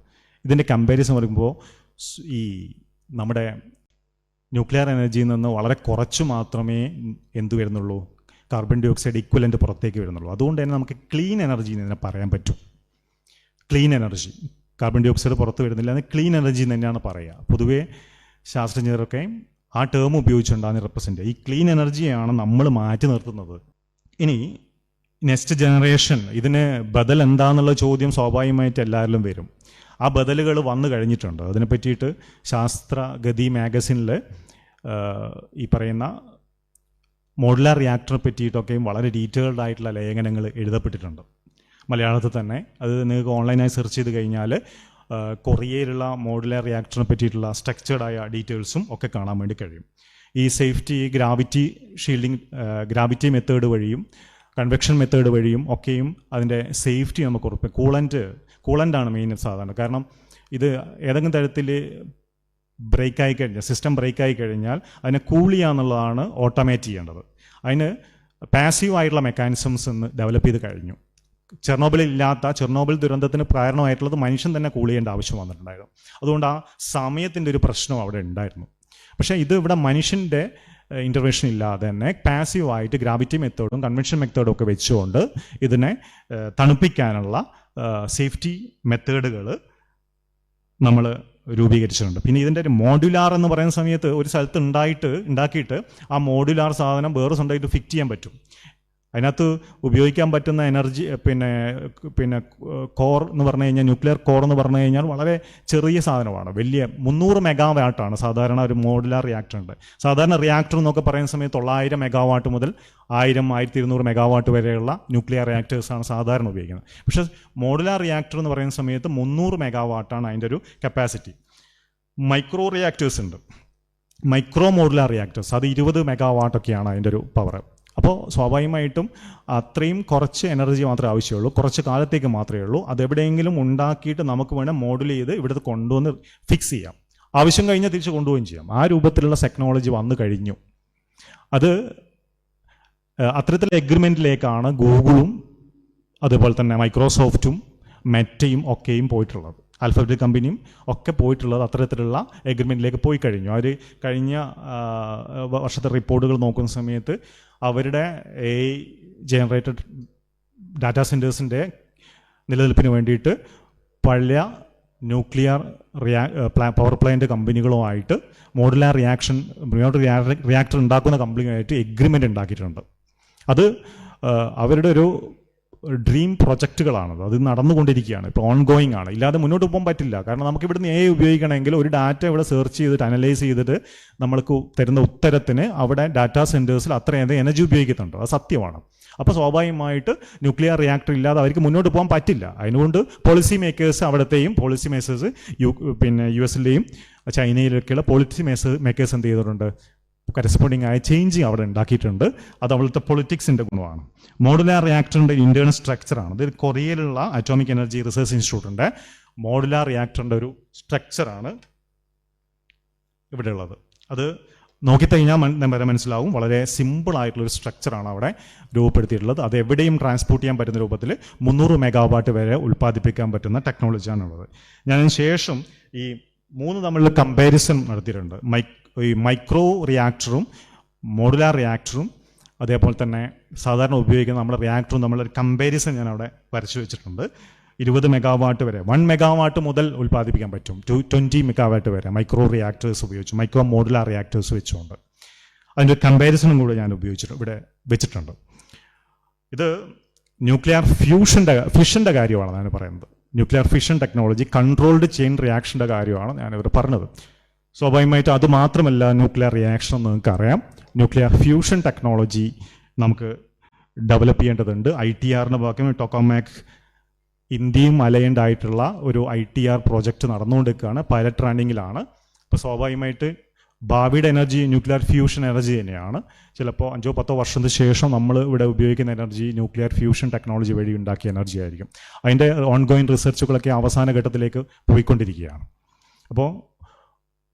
Speaker 1: ഇതിൻ്റെ കമ്പാരിസൺ പറയുമ്പോൾ ഈ നമ്മുടെ ന്യൂക്ലിയർ എനർജിയിൽ നിന്ന് വളരെ കുറച്ച് മാത്രമേ എന്ത് വരുന്നുള്ളൂ, കാർബൺ ഡൈ ഓക്സൈഡ് ഇക്വലൻ്റ് പുറത്തേക്ക് വരുന്നുള്ളൂ. അതുകൊണ്ട് തന്നെ നമുക്ക് ക്ലീൻ എനർജി എന്ന് തന്നെ പറയാൻ പറ്റും. Clean energy, carbon dioxide പുറത്ത് വരുന്നില്ല, അത് ക്ലീൻ എനർജി എന്ന് തന്നെയാണ് പറയുക. പൊതുവേ ശാസ്ത്രജ്ഞരൊക്കെ ആ ടേം ഉപയോഗിച്ചുകൊണ്ടാണ് റെപ്രസെൻ്റ് ചെയ്യുക. ഈ ക്ലീൻ എനർജിയാണ് നമ്മൾ മാറ്റി നിർത്തുന്നത്. ഇനി നെക്സ്റ്റ് ജനറേഷൻ, ഇതിന് ബദൽ എന്താണെന്നുള്ള ചോദ്യം സ്വാഭാവികമായിട്ട് എല്ലാവരിലും വരും. ആ ബദലുകൾ വന്നു കഴിഞ്ഞിട്ടുണ്ട്. അതിനെ പറ്റിയിട്ട് ശാസ്ത്രഗതി മാഗസിനിൽ ഈ പറയുന്ന മോഡുലാർ റിയാക്ടറെ പറ്റിയിട്ടൊക്കെയും വളരെ ഡീറ്റെയിൽഡ് ആയിട്ടുള്ള ലേഖനങ്ങൾ എഴുതപ്പെട്ടിട്ടുണ്ട് മലയാളത്തിൽ തന്നെ. അത് നിങ്ങൾക്ക് ഓൺലൈനായി സെർച്ച് ചെയ്ത് കഴിഞ്ഞാൽ കൊറിയയിലുള്ള മോഡുലാർ റിയാക്ടറിനെ പറ്റിയിട്ടുള്ള സ്ട്രക്ചേർഡായ ഡീറ്റെയിൽസും ഒക്കെ കാണാൻ വേണ്ടി കഴിയും. ഈ safety, gravity shielding, gravity method വഴിയും കൺവെക്ഷൻ മെത്തേഡ് വഴിയും ഒക്കെയും അതിൻ്റെ സേഫ്റ്റി നമുക്ക് ഉറപ്പ്. കൂളൻ്റാണ് മെയിൻ സാധാരണ. കാരണം ഇത് ഏതെങ്കിലും തരത്തിൽ ബ്രേക്കായി കഴിഞ്ഞാൽ, സിസ്റ്റം ബ്രേക്കായി കഴിഞ്ഞാൽ അതിനെ കൂൾ ചെയ്യുക എന്നുള്ളതാണ് ഓട്ടോമേറ്റ് ചെയ്യേണ്ടത്. അതിന് പാസീവായിട്ടുള്ള മെക്കാനിസംസ് ഇന്ന് ഡെവലപ്പ് ചെയ്ത് കഴിഞ്ഞു. ചെർണോബിൽ ദുരന്തത്തിന് കാരണമായിട്ടുള്ളത് മനുഷ്യൻ തന്നെ കൂൾ ചെയ്യേണ്ട ആവശ്യം വന്നിട്ടുണ്ടായിരുന്നു. അതുകൊണ്ട് ആ സമയത്തിൻ്റെ ഒരു പ്രശ്നം അവിടെ ഉണ്ടായിരുന്നു. പക്ഷേ ഇത് ഇവിടെ മനുഷ്യൻ്റെ ഇൻ്റർവെൻഷൻ ഇല്ലാതെ തന്നെ പാസീവായിട്ട് ഗ്രാവിറ്റി മെത്തേഡും കൺവെൻഷൻ മെത്തേഡും ഒക്കെ വെച്ചുകൊണ്ട് ഇതിനെ തണുപ്പിക്കാനുള്ള സേഫ്റ്റി മെത്തേഡുകൾ നമ്മൾ രൂപീകരിച്ചിട്ടുണ്ട്. പിന്നെ ഇതിൻ്റെ ഒരു മോഡുലാർ എന്ന് പറയുന്ന സമയത്ത് ഒരു സ്ഥലത്ത് ഉണ്ടാക്കിയിട്ട് ആ മോഡുലാർ സാധനം വേറെ സ്വന്തമായിട്ട് ഫിറ്റ് ചെയ്യാൻ പറ്റും. അതിനകത്ത് ഉപയോഗിക്കാൻ പറ്റുന്ന എനർജി പിന്നെ കോർ എന്ന് പറഞ്ഞു കഴിഞ്ഞാൽ, ന്യൂക്ലിയർ കോർ എന്ന് പറഞ്ഞു കഴിഞ്ഞാൽ വളരെ ചെറിയ സാധനമാണ്. വലിയ 300 മെഗാവാട്ടാണ് സാധാരണ ഒരു മോഡുലാർ റിയാക്ടറുണ്ട്. സാധാരണ റിയാക്ടർ എന്നൊക്കെ പറയുന്ന സമയത്ത് 900 മെഗാവാട്ട് മുതൽ 1000-1200 മെഗാവാട്ട് വരെയുള്ള ന്യൂക്ലിയർ റിയാക്ടേഴ്സാണ് സാധാരണ ഉപയോഗിക്കുന്നത്. പക്ഷേ മോഡുലാർ റിയാക്ടർ എന്ന് പറയുന്ന സമയത്ത് 300 മെഗാവാട്ടാണ് അതിൻ്റെ ഒരു കപ്പാസിറ്റി. മൈക്രോ റിയാക്ടേഴ്സ് ഉണ്ട്, മൈക്രോ മോഡുലാർ റിയാക്ടേഴ്സ്, അത് 20 മെഗാവാട്ടൊക്കെയാണ് അതിൻ്റെ ഒരു പവർ. അപ്പോൾ സ്വാഭാവികമായിട്ടും അത്രയും കുറച്ച് എനർജി മാത്രമേ ആവശ്യമുള്ളൂ, കുറച്ച് കാലത്തേക്ക് മാത്രമേ ഉള്ളൂ. അതെവിടെയെങ്കിലും ഉണ്ടാക്കിയിട്ട് നമുക്ക് വേണം മോഡുൽ ചെയ്ത് ഇവിടുത്തെ കൊണ്ടുവന്ന് ഫിക്സ് ചെയ്യാം. ആവശ്യം കഴിഞ്ഞാൽ തിരിച്ച് കൊണ്ടുപോവുകയും ചെയ്യാം. ആ രൂപത്തിലുള്ള ടെക്നോളജി വന്നു കഴിഞ്ഞു. അത് അത്തരത്തിലുള്ള എഗ്രിമെൻറ്റിലേക്കാണ് ഗൂഗിളും അതുപോലെ തന്നെ മൈക്രോസോഫ്റ്റും മെറ്റയും ഒക്കെയും പോയിട്ടുള്ളത്. ആൽഫബറ്റ് കമ്പനിയും ഒക്കെ പോയിട്ടുള്ളത് അത്തരത്തിലുള്ള എഗ്രിമെൻറ്റിലേക്ക് പോയി കഴിഞ്ഞു. അവർ കഴിഞ്ഞ വർഷത്തെ റിപ്പോർട്ടുകൾ നോക്കുന്ന സമയത്ത് അവരുടെ AI ജനറേറ്റഡ് ഡാറ്റാ സെൻറ്റേഴ്സിൻ്റെ നിലനിൽപ്പിന് വേണ്ടിയിട്ട് പഴയ ന്യൂക്ലിയർ പവർ പ്ലാന്റ് കമ്പനികളുമായിട്ട് മോഡുലാർ റിയാക്ടർ ഉണ്ടാക്കുന്ന കമ്പനിയുമായിട്ട് എഗ്രിമെൻ്റ് ഉണ്ടാക്കിയിട്ടുണ്ട്. അത് അവരുടെ ഒരു ഡ്രീം പ്രൊജക്റ്റുകളാണത്. അത് നടന്നുകൊണ്ടിരിക്കുകയാണ്, ഇപ്പോൾ ഓൺഗോയിങ് ആണ്. ഇല്ലാതെ മുന്നോട്ട് പോകാൻ പറ്റില്ല. കാരണം നമുക്ക് ഇവിടുന്ന് AI ഉപയോഗിക്കണമെങ്കിൽ ഒരു ഡാറ്റ ഇവിടെ സെർച്ച് ചെയ്തിട്ട് അനലൈസ് ചെയ്തിട്ട് നമ്മൾക്ക് തരുന്ന ഉത്തരത്തിന് അവിടെ ഡാറ്റാ സെൻറ്റേഴ്സിൽ അത്രയധികം എനർജി ഉപയോഗിക്കുന്നുണ്ട്. അത് സത്യമാണ്. അപ്പോൾ സ്വാഭാവികമായിട്ട് ന്യൂക്ലിയർ റിയാക്ടർ ഇല്ലാതെ അവർക്ക് മുന്നോട്ട് പോകാൻ പറ്റില്ല. അതിനുകൊണ്ട് പോളിസി മേക്കേഴ്സ്, അവിടുത്തെയും പോളിസി മേക്കേഴ്സ് US-ലെയും ചൈനയിലൊക്കെയുള്ള പോളിസി മേക്കേഴ്സ് എന്ത് ചെയ്തിട്ടുണ്ട്, കറസ്പോണ്ടിങ് ആയ ചേഞ്ചിങ് അവിടെ ഉണ്ടാക്കിയിട്ടുണ്ട്. അത് അവിടുത്തെ പൊളിറ്റിക്സിൻ്റെ ഗുണമാണ്. മോഡുലാർ റിയാക്ടറിൻ്റെ ഇൻറ്റേർണൽ സ്ട്രക്ചറാണ്. ഇത് കൊറിയയിലുള്ള അറ്റോമിക് എനർജി റിസർച്ച് ഇൻസ്റ്റിറ്റ്യൂട്ടിൻ്റെ മോഡുലാർ റിയാക്ടറിൻ്റെ ഒരു സ്ട്രക്ചറാണ് ഇവിടെ ഉള്ളത്. അത് നോക്കിക്കഴിഞ്ഞാൽ മനസ്സിലാവും. വളരെ സിമ്പിളായിട്ടുള്ളൊരു സ്ട്രക്ചറാണ് അവിടെ രൂപപ്പെടുത്തിയിട്ടുള്ളത്. അത് എവിടെയും ട്രാൻസ്പോർട്ട് ചെയ്യാൻ പറ്റുന്ന രൂപത്തിൽ 300 മെഗാവാട്ട് വരെ ഉൽപ്പാദിപ്പിക്കാൻ പറ്റുന്ന ടെക്നോളജിയാണുള്ളത്. ഞാനതിന് ശേഷം ഈ 3 തമ്മിലുള്ള കമ്പാരിസൺ നടത്തിയിട്ടുണ്ട്. ഈ മൈക്രോ റിയാക്ടറും മോഡുലാർ റിയാക്ടറും അതേപോലെ തന്നെ സാധാരണ ഉപയോഗിക്കുന്ന നമ്മുടെ റിയാക്ടറും തമ്മിലൊരു കമ്പാരിസൺ ഞാൻ അവിടെ വരച്ചു വെച്ചിട്ടുണ്ട്. 20 മെഗാവാട്ട് വരെ, 1 മെഗാവാട്ട് മുതൽ ഉൽപ്പാദിപ്പിക്കാൻ പറ്റും, 20 മെഗാവാട്ട് വരെ മൈക്രോ റിയാക്ടേഴ്സ് ഉപയോഗിച്ച്, മൈക്രോ മോഡുലാർ റിയാക്ടേഴ്സ് വെച്ചുകൊണ്ട്. അതിൻ്റെ കമ്പാരിസണും കൂടെ ഞാൻ ഇവിടെ വെച്ചിട്ടുണ്ട്. ഇത് ന്യൂക്ലിയർ ഫിഷൻ്റെ കാര്യമാണ് ഞാൻ പറയുന്നത്. Nuclear fission technology, controlled chain റിയാക്ഷൻ്റെ കാര്യമാണ് ഞാനിവർ പറഞ്ഞത്. സ്വാഭാവികമായിട്ട് അത് മാത്രമല്ല ന്യൂക്ലിയർ റിയാക്ഷൻ എന്ന് നിങ്ങൾക്കറിയാം. ന്യൂക്ലിയർ ഫ്യൂഷൻ ടെക്നോളജി നമുക്ക് ഡെവലപ്പ് ചെയ്യേണ്ടതുണ്ട്. ITRൻ്റെ ഭാഗം ടോക്കോമാക് ഇന്ത്യയും അലയൻഡ് ആയിട്ടുള്ള ഒരു ITR പ്രോജക്റ്റ് നടന്നുകൊണ്ടിരിക്കുകയാണ്, പൈലറ്റ് റണ്ണിങ്ങിലാണ്. അപ്പോൾ സ്വാഭാവികമായിട്ട് ഭാവിയുടെ എനർജി ന്യൂക്ലിയർ ഫ്യൂഷൻ എനർജി തന്നെയാണ്. ചിലപ്പോൾ 5-10 വർഷത്തിന് ശേഷം നമ്മൾ ഇവിടെ ഉപയോഗിക്കുന്ന എനർജി ന്യൂക്ലിയർ ഫ്യൂഷൻ ടെക്നോളജി വഴി ഉണ്ടാക്കിയ എനർജി ആയിരിക്കും. അതിൻ്റെ ഓൺഗോയിങ് റിസർച്ചുകളൊക്കെ അവസാന ഘട്ടത്തിലേക്ക് പോയിക്കൊണ്ടിരിക്കുകയാണ്. അപ്പോൾ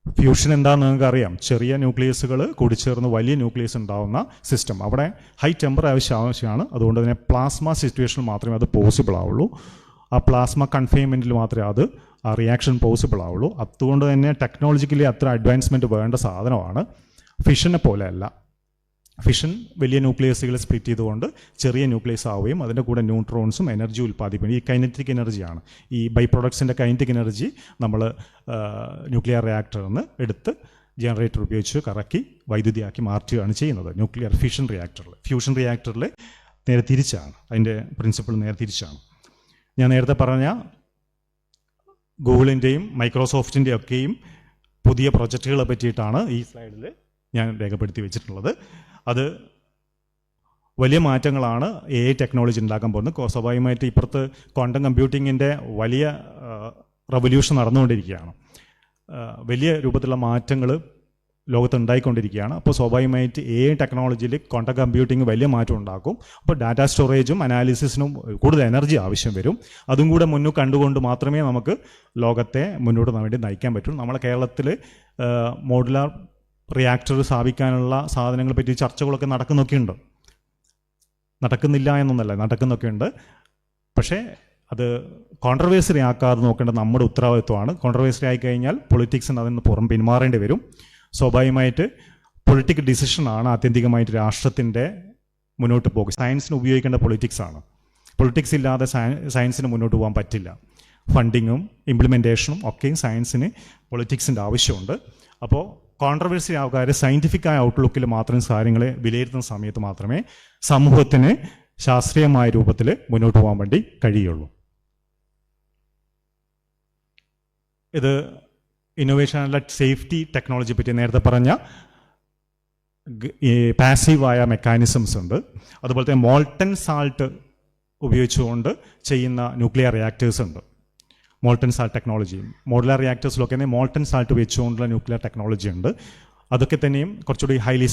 Speaker 1: ഫ്യൂഷൻ എന്താണെന്ന് നിങ്ങൾക്ക് അറിയാം. ചെറിയ ന്യൂക്ലിയസുകൾ കൂടിച്ചേർന്ന് വലിയ ന്യൂക്ലിയസ് ഉണ്ടാവുന്ന സിസ്റ്റം. അവിടെ ഹൈ ടെമ്പറേച്ചർ ആവശ്യമാണ്. അതുകൊണ്ട് തന്നെ പ്ലാസ്മ സിറ്റുവേഷനിൽ മാത്രമേ അത് പോസിബിൾ ആവുള്ളൂ. ആ പ്ലാസ്മ കൺഫൈൻമെൻറ്റിൽ മാത്രമേ അത് ആ റിയാക്ഷൻ പോസിബിൾ ആവുള്ളൂ. അതുകൊണ്ട് തന്നെ ടെക്നോളജിക്കലി അത്ര അഡ്വാൻസ്മെൻറ്റ് വേണ്ട സാധനമാണ്. ഫിഷനെ പോലെയല്ല. ഫിഷൻ വലിയ ന്യൂക്ലിയസുകൾ സ്പ്ലിറ്റ് ചെയ്തുകൊണ്ട് ചെറിയ ന്യൂക്ലിയസ് ആവുകയും അതിൻ്റെ കൂടെ ന്യൂട്രോൺസും എനർജി ഉൽപ്പാദിപ്പിക്കും. ഈ കൈനറ്റിക് എനർജിയാണ്, ഈ ബൈ പ്രൊഡക്ട്സിൻ്റെ കൈനറ്റിക് എനർജി നമ്മൾ ന്യൂക്ലിയർ റിയാക്ടറിൽ നിന്ന് എടുത്ത് ജനറേറ്റർ ഉപയോഗിച്ച് കറക്കി വൈദ്യുതിയാക്കി മാറ്റുകയാണ് ചെയ്യുന്നത് ന്യൂക്ലിയർ ഫിഷൻ റിയാക്ടറിൽ. ഫ്യൂഷൻ റിയാക്ടറിൽ നേരെ തിരിച്ചാണ്, അതിൻ്റെ പ്രിൻസിപ്പിൾ നേരെ തിരിച്ചാണ്. ഞാൻ നേരത്തെ പറഞ്ഞ ഗൂഗിളിൻ്റെയും മൈക്രോസോഫ്റ്റിൻ്റെയും ഒക്കെയും പുതിയ പ്രൊജക്റ്റുകളെ പറ്റിയിട്ടാണ് ഈ സ്ലൈഡിൽ ഞാൻ രേഖപ്പെടുത്തി വെച്ചിട്ടുള്ളത്. അത് വലിയ മാറ്റങ്ങളാണ് AI ടെക്നോളജി ഉണ്ടാക്കാൻ പോകുന്നത്. സ്വാഭാവികമായിട്ട് ഇപ്പുറത്ത് ക്വാണ്ടം കമ്പ്യൂട്ടിങ്ങിൻ്റെ വലിയ റവല്യൂഷൻ നടന്നുകൊണ്ടിരിക്കുകയാണ്. വലിയ രൂപത്തിലുള്ള മാറ്റങ്ങൾ ലോകത്ത് ഉണ്ടായിക്കൊണ്ടിരിക്കുകയാണ്. അപ്പോൾ സ്വാഭാവികമായിട്ട് AI ടെക്നോളജിയിൽ ക്വാണ്ടം കമ്പ്യൂട്ടിംഗ് വലിയ മാറ്റം ഉണ്ടാക്കും. അപ്പോൾ ഡാറ്റ സ്റ്റോറേജും അനാലിസിസിനും കൂടുതൽ എനർജി ആവശ്യം വരും. അതും കൂടെ മുന്നിൽ കണ്ടുകൊണ്ട് മാത്രമേ നമുക്ക് ലോകത്തെ മുന്നോട്ട് വേണ്ടി നയിക്കാൻ പറ്റൂ. നമ്മളെ കേരളത്തിൽ മോഡുലാർ റിയാക്ടർ സ്ഥാപിക്കാനുള്ള സാധനങ്ങളെ പറ്റി ചർച്ചകളൊക്കെ നടക്കുന്നില്ല എന്നൊന്നല്ല, നടക്കുന്നൊക്കെ ഉണ്ട്. പക്ഷേ അത് കോൺട്രവേഴ്സറി ആക്കാതെ നോക്കേണ്ടത് നമ്മുടെ ഉത്തരവാദിത്വമാണ്. കോൺട്രവേഴ്സറി ആയി കഴിഞ്ഞാൽ പൊളിറ്റിക്സിന് അതിന് പിന്മാറേണ്ടി വരും. സ്വാഭാവികമായിട്ട് പൊളിറ്റിക്കൽ ഡിസിഷനാണ് ആത്യന്തികമായിട്ട് രാഷ്ട്രത്തിൻ്റെ മുന്നോട്ട് പോകുക. സയൻസിന് ഉപയോഗിക്കേണ്ട പൊളിറ്റിക്സാണ്. പൊളിറ്റിക്സ് ഇല്ലാതെ സയൻസിന് മുന്നോട്ട് പോകാൻ പറ്റില്ല. ഫണ്ടിങ്ങും ഇംപ്ലിമെൻറ്റേഷനും ഒക്കെയും സയൻസിന് പൊളിറ്റിക്സിൻ്റെ ആവശ്യമുണ്ട്. അപ്പോൾ കോൺട്രവേഴ്സി ആൾക്കാർ സയൻറ്റിഫിക്കായ ഔട്ട്ലുക്കിൽ മാത്രം കാര്യങ്ങളെ വിലയിരുത്തുന്ന സമയത്ത് മാത്രമേ സമൂഹത്തിന് ശാസ്ത്രീയമായ രൂപത്തിൽ മുന്നോട്ട് പോകാൻ വേണ്ടി കഴിയുള്ളൂ. ഇത് ഇന്നോവേഷൻ ആൻഡ് സേഫ്റ്റി ടെക്നോളജി പറ്റി നേരത്തെ പറഞ്ഞ ഈ പാസീവായ മെക്കാനിസംസ് ഉണ്ട്. അതുപോലെ തന്നെ മോൾട്ടൺ സാൾട്ട് ഉപയോഗിച്ചുകൊണ്ട് ചെയ്യുന്ന ന്യൂക്ലിയർ റിയാക്ടേഴ്സ് ഉണ്ട്. മോൾട്ടൺ സാൾട്ട് ടെക്നോളജി മോഡുലാർ റിയാക്ടേഴ്സിലൊക്കെ മോൾട്ടൺ സാൾട്ട് വെച്ചുകൊണ്ടുള്ള ന്യൂക്ലിയർ ടെക്നോളജി ഉണ്ട്. അതൊക്കെ തന്നെയും കുറച്ചുകൂടി ഹൈലി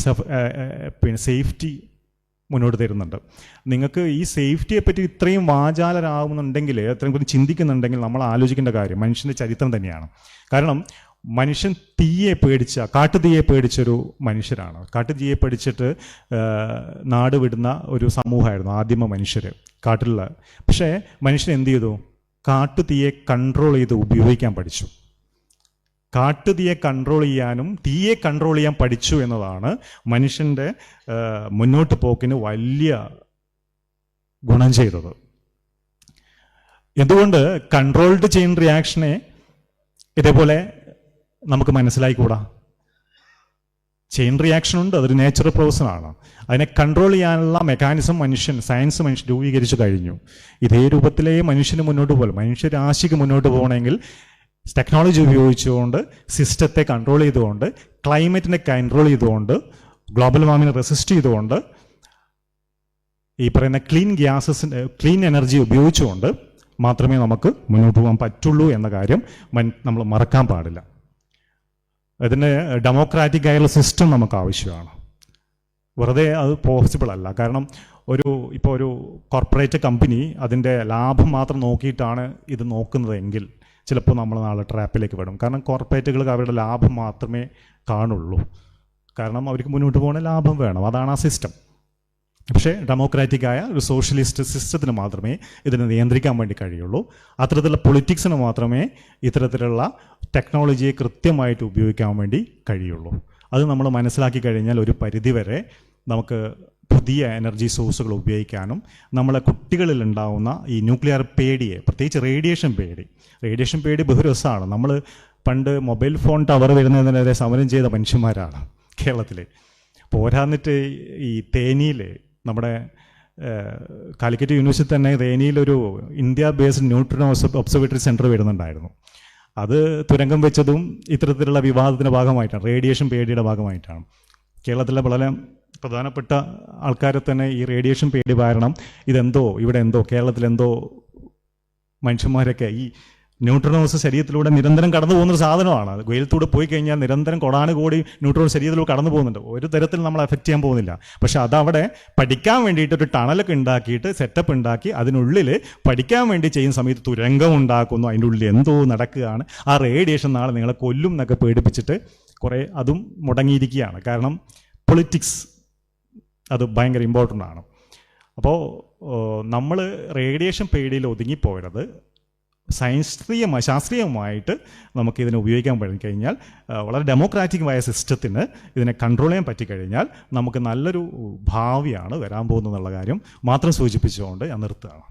Speaker 1: സേഫ്റ്റി മുന്നോട്ട് തരുന്നുണ്ട്. നിങ്ങൾക്ക് ഈ സേഫ്റ്റിയെ പറ്റി ഇത്രയും വാചാലരാകുന്നുണ്ടെങ്കിൽ, അത്രയും കൂടി ചിന്തിക്കുന്നുണ്ടെങ്കിൽ നമ്മൾ ആലോചിക്കേണ്ട കാര്യം മനുഷ്യൻ്റെ ചരിത്രം തന്നെയാണ്. കാരണം മനുഷ്യൻ കാട്ടുതീയെ പേടിച്ചൊരു മനുഷ്യരാണ്. കാട്ടുതീയെ പേടിച്ചിട്ട് നാട് വിടുന്ന ഒരു സമൂഹമായിരുന്നു ആദിമ മനുഷ്യർ കാട്ടിലുള്ള. പക്ഷേ മനുഷ്യൻ എന്ത് ചെയ്തു? കാട്ടുതീയെ കൺട്രോൾ ചെയ്ത് ഉപയോഗിക്കാൻ പഠിച്ചു. കാട്ടുതീയെ കൺട്രോൾ ചെയ്യാനും തീയെ കൺട്രോൾ ചെയ്യാൻ പഠിച്ചു എന്നതാണ് മനുഷ്യൻ്റെ മുന്നോട്ട് പോക്കിന് വലിയ ഗുണം ചെയ്തത്. എന്തുകൊണ്ട് കൺട്രോൾഡ് ചെയിൻ റിയാക്ഷനെ ഇതേപോലെ നമുക്ക് മനസ്സിലായിക്കൂടാ? ചെയിൻ റിയാക്ഷൻ ഉണ്ട്, അതൊരു നാച്ചുറൽ പ്രോസസ്സാണ്. അതിനെ കൺട്രോൾ ചെയ്യാനുള്ള മെക്കാനിസം സയൻസ് മനുഷ്യൻ രൂപീകരിച്ചു കഴിഞ്ഞു. ഇതേ രൂപത്തിലേ മനുഷ്യന് മുന്നോട്ട് പോലും മനുഷ്യരാശിക്ക് മുന്നോട്ട് പോകണമെങ്കിൽ ടെക്നോളജി ഉപയോഗിച്ചുകൊണ്ട് സിസ്റ്റത്തെ കൺട്രോൾ ചെയ്തുകൊണ്ട് ക്ലൈമറ്റിനെ കൺട്രോൾ ചെയ്തുകൊണ്ട് ഗ്ലോബൽ വാർമിനെ റെസിസ്റ്റ് ചെയ്തുകൊണ്ട് ഈ പറയുന്ന ക്ലീൻ എനർജി ഉപയോഗിച്ചുകൊണ്ട് മാത്രമേ നമുക്ക് മുന്നോട്ട് പോകാൻ പറ്റുള്ളൂ എന്ന കാര്യം നമ്മൾ മറക്കാൻ പാടില്ല. അതിന് ഡെമോക്രാറ്റിക് ആയുള്ള സിസ്റ്റം നമുക്ക് ആവശ്യമാണ്. വെറുതെ അത് പോസിബിൾ അല്ല. കാരണം ഇപ്പോൾ ഒരു കോർപ്പറേറ്റ് കമ്പനി അതിൻ്റെ ലാഭം മാത്രം നോക്കിയിട്ടാണ് ഇത് നോക്കുന്നതെങ്കിൽ ചിലപ്പോൾ നമ്മൾ നാളെ ട്രാപ്പിലേക്ക് വിടും. കാരണം കോർപ്പറേറ്റുകൾക്ക് അവരുടെ ലാഭം മാത്രമേ കാണുള്ളൂ. കാരണം അവർക്ക് മുന്നോട്ട് പോകുന്ന ലാഭം വേണം, അതാണ് ആ സിസ്റ്റം. പക്ഷേ ഡെമോക്രാറ്റിക്കായ ഒരു സോഷ്യലിസ്റ്റ് സിസ്റ്റത്തിന് മാത്രമേ ഇതിനെ നിയന്ത്രിക്കാൻ വേണ്ടി കഴിയുള്ളൂ. അത്തരത്തിലുള്ള പൊളിറ്റിക്സിന് മാത്രമേ ഇത്തരത്തിലുള്ള ടെക്നോളജിയെ കൃത്യമായിട്ട് ഉപയോഗിക്കാൻ വേണ്ടി കഴിയുള്ളൂ. അത് നമ്മൾ മനസ്സിലാക്കി കഴിഞ്ഞാൽ ഒരു പരിധിവരെ നമുക്ക് പുതിയ എനർജി സോഴ്സുകൾ ഉപയോഗിക്കാനും നമ്മളെ കുട്ടികളിൽ ഉണ്ടാവുന്ന ഈ ന്യൂക്ലിയർ പേടിയെ, പ്രത്യേകിച്ച് റേഡിയേഷൻ പേടി ബഹുരസമാണ്. നമ്മൾ പണ്ട് മൊബൈൽ ഫോൺ ടവർ വരുന്നതിനെതിരെ സമരം ചെയ്ത മനുഷ്യന്മാരാണ് കേരളത്തിൽ. പോരാന്നിട്ട് ഈ തേനിയിൽ നമ്മുടെ കാലിക്കറ്റ് യൂണിവേഴ്സിറ്റി തന്നെ തേനിയിലൊരു India based neutrino observatory centre വരുന്നുണ്ടായിരുന്നു. അത് തുരങ്കം വെച്ചതും ഇത്തരത്തിലുള്ള വിവാദത്തിൻ്റെ ഭാഗമായിട്ടാണ്, റേഡിയേഷൻ പേടിയുടെ ഭാഗമായിട്ടാണ്. കേരളത്തിലെ വളരെ പ്രധാനപ്പെട്ട ആൾക്കാരെ തന്നെ ഈ റേഡിയേഷൻ പേടി കാരണം ഇവിടെ എന്തോ കേരളത്തിലെന്തോ മനുഷ്യന്മാരൊക്കെ ഈ ന്യൂട്രോൺസ് ശരീരത്തിലൂടെ നിരന്തരം കടന്നു പോകുന്നൊരു സാധനമാണ്. വെയിലത്തൂടെ പോയി കഴിഞ്ഞാൽ നിരന്തരം കോടാനുകോടി ന്യൂട്രോൺ ശരീരത്തിലൂടെ കടന്നു പോകുന്നുണ്ട്. ഒരു തരത്തിൽ നമ്മൾ എഫക്റ്റ് ചെയ്യാൻ പോകുന്നില്ല. പക്ഷെ അതവിടെ പഠിക്കാൻ വേണ്ടിയിട്ട് ഒരു ടണലൊക്കെ ഉണ്ടാക്കിയിട്ട് സെറ്റപ്പ് ഉണ്ടാക്കി അതിനുള്ളിൽ പഠിക്കാൻ വേണ്ടി ചെയ്യുന്ന സമയത്ത് തുരങ്കം ഉണ്ടാക്കുന്നു. അതിൻ്റെ ഉള്ളിൽ എന്തോ നടക്കുകയാണ്. ആ റേഡിയേഷൻ നാളെ നിങ്ങളെ കൊല്ലും എന്നൊക്കെ പേടിപ്പിച്ചിട്ട് കുറേ അതും മുടങ്ങിയിരിക്കുകയാണ്. കാരണം പൊളിറ്റിക്സ് അത് ഭയങ്കര ഇമ്പോർട്ടൻ്റ് ആണ്. അപ്പോൾ നമ്മൾ റേഡിയേഷൻ പേടിയിൽ ഒതുങ്ങിപ്പോയത് ശാസ്ത്രീയമായിട്ട് നമുക്കിതിനെ ഉപയോഗിക്കാൻ കഴിഞ്ഞാൽ വളരെ ഡെമോക്രാറ്റിക്കുമായ സിസ്റ്റത്തിന് ഇതിനെ കൺട്രോൾ ചെയ്യാൻ പറ്റിക്കഴിഞ്ഞാൽ നമുക്ക് നല്ലൊരു ഭാവിയാണ് വരാൻ പോകുന്നതെന്നുള്ള കാര്യം മാത്രം സൂചിപ്പിച്ചുകൊണ്ട് ഞാൻ നിർത്തുകയാണ്.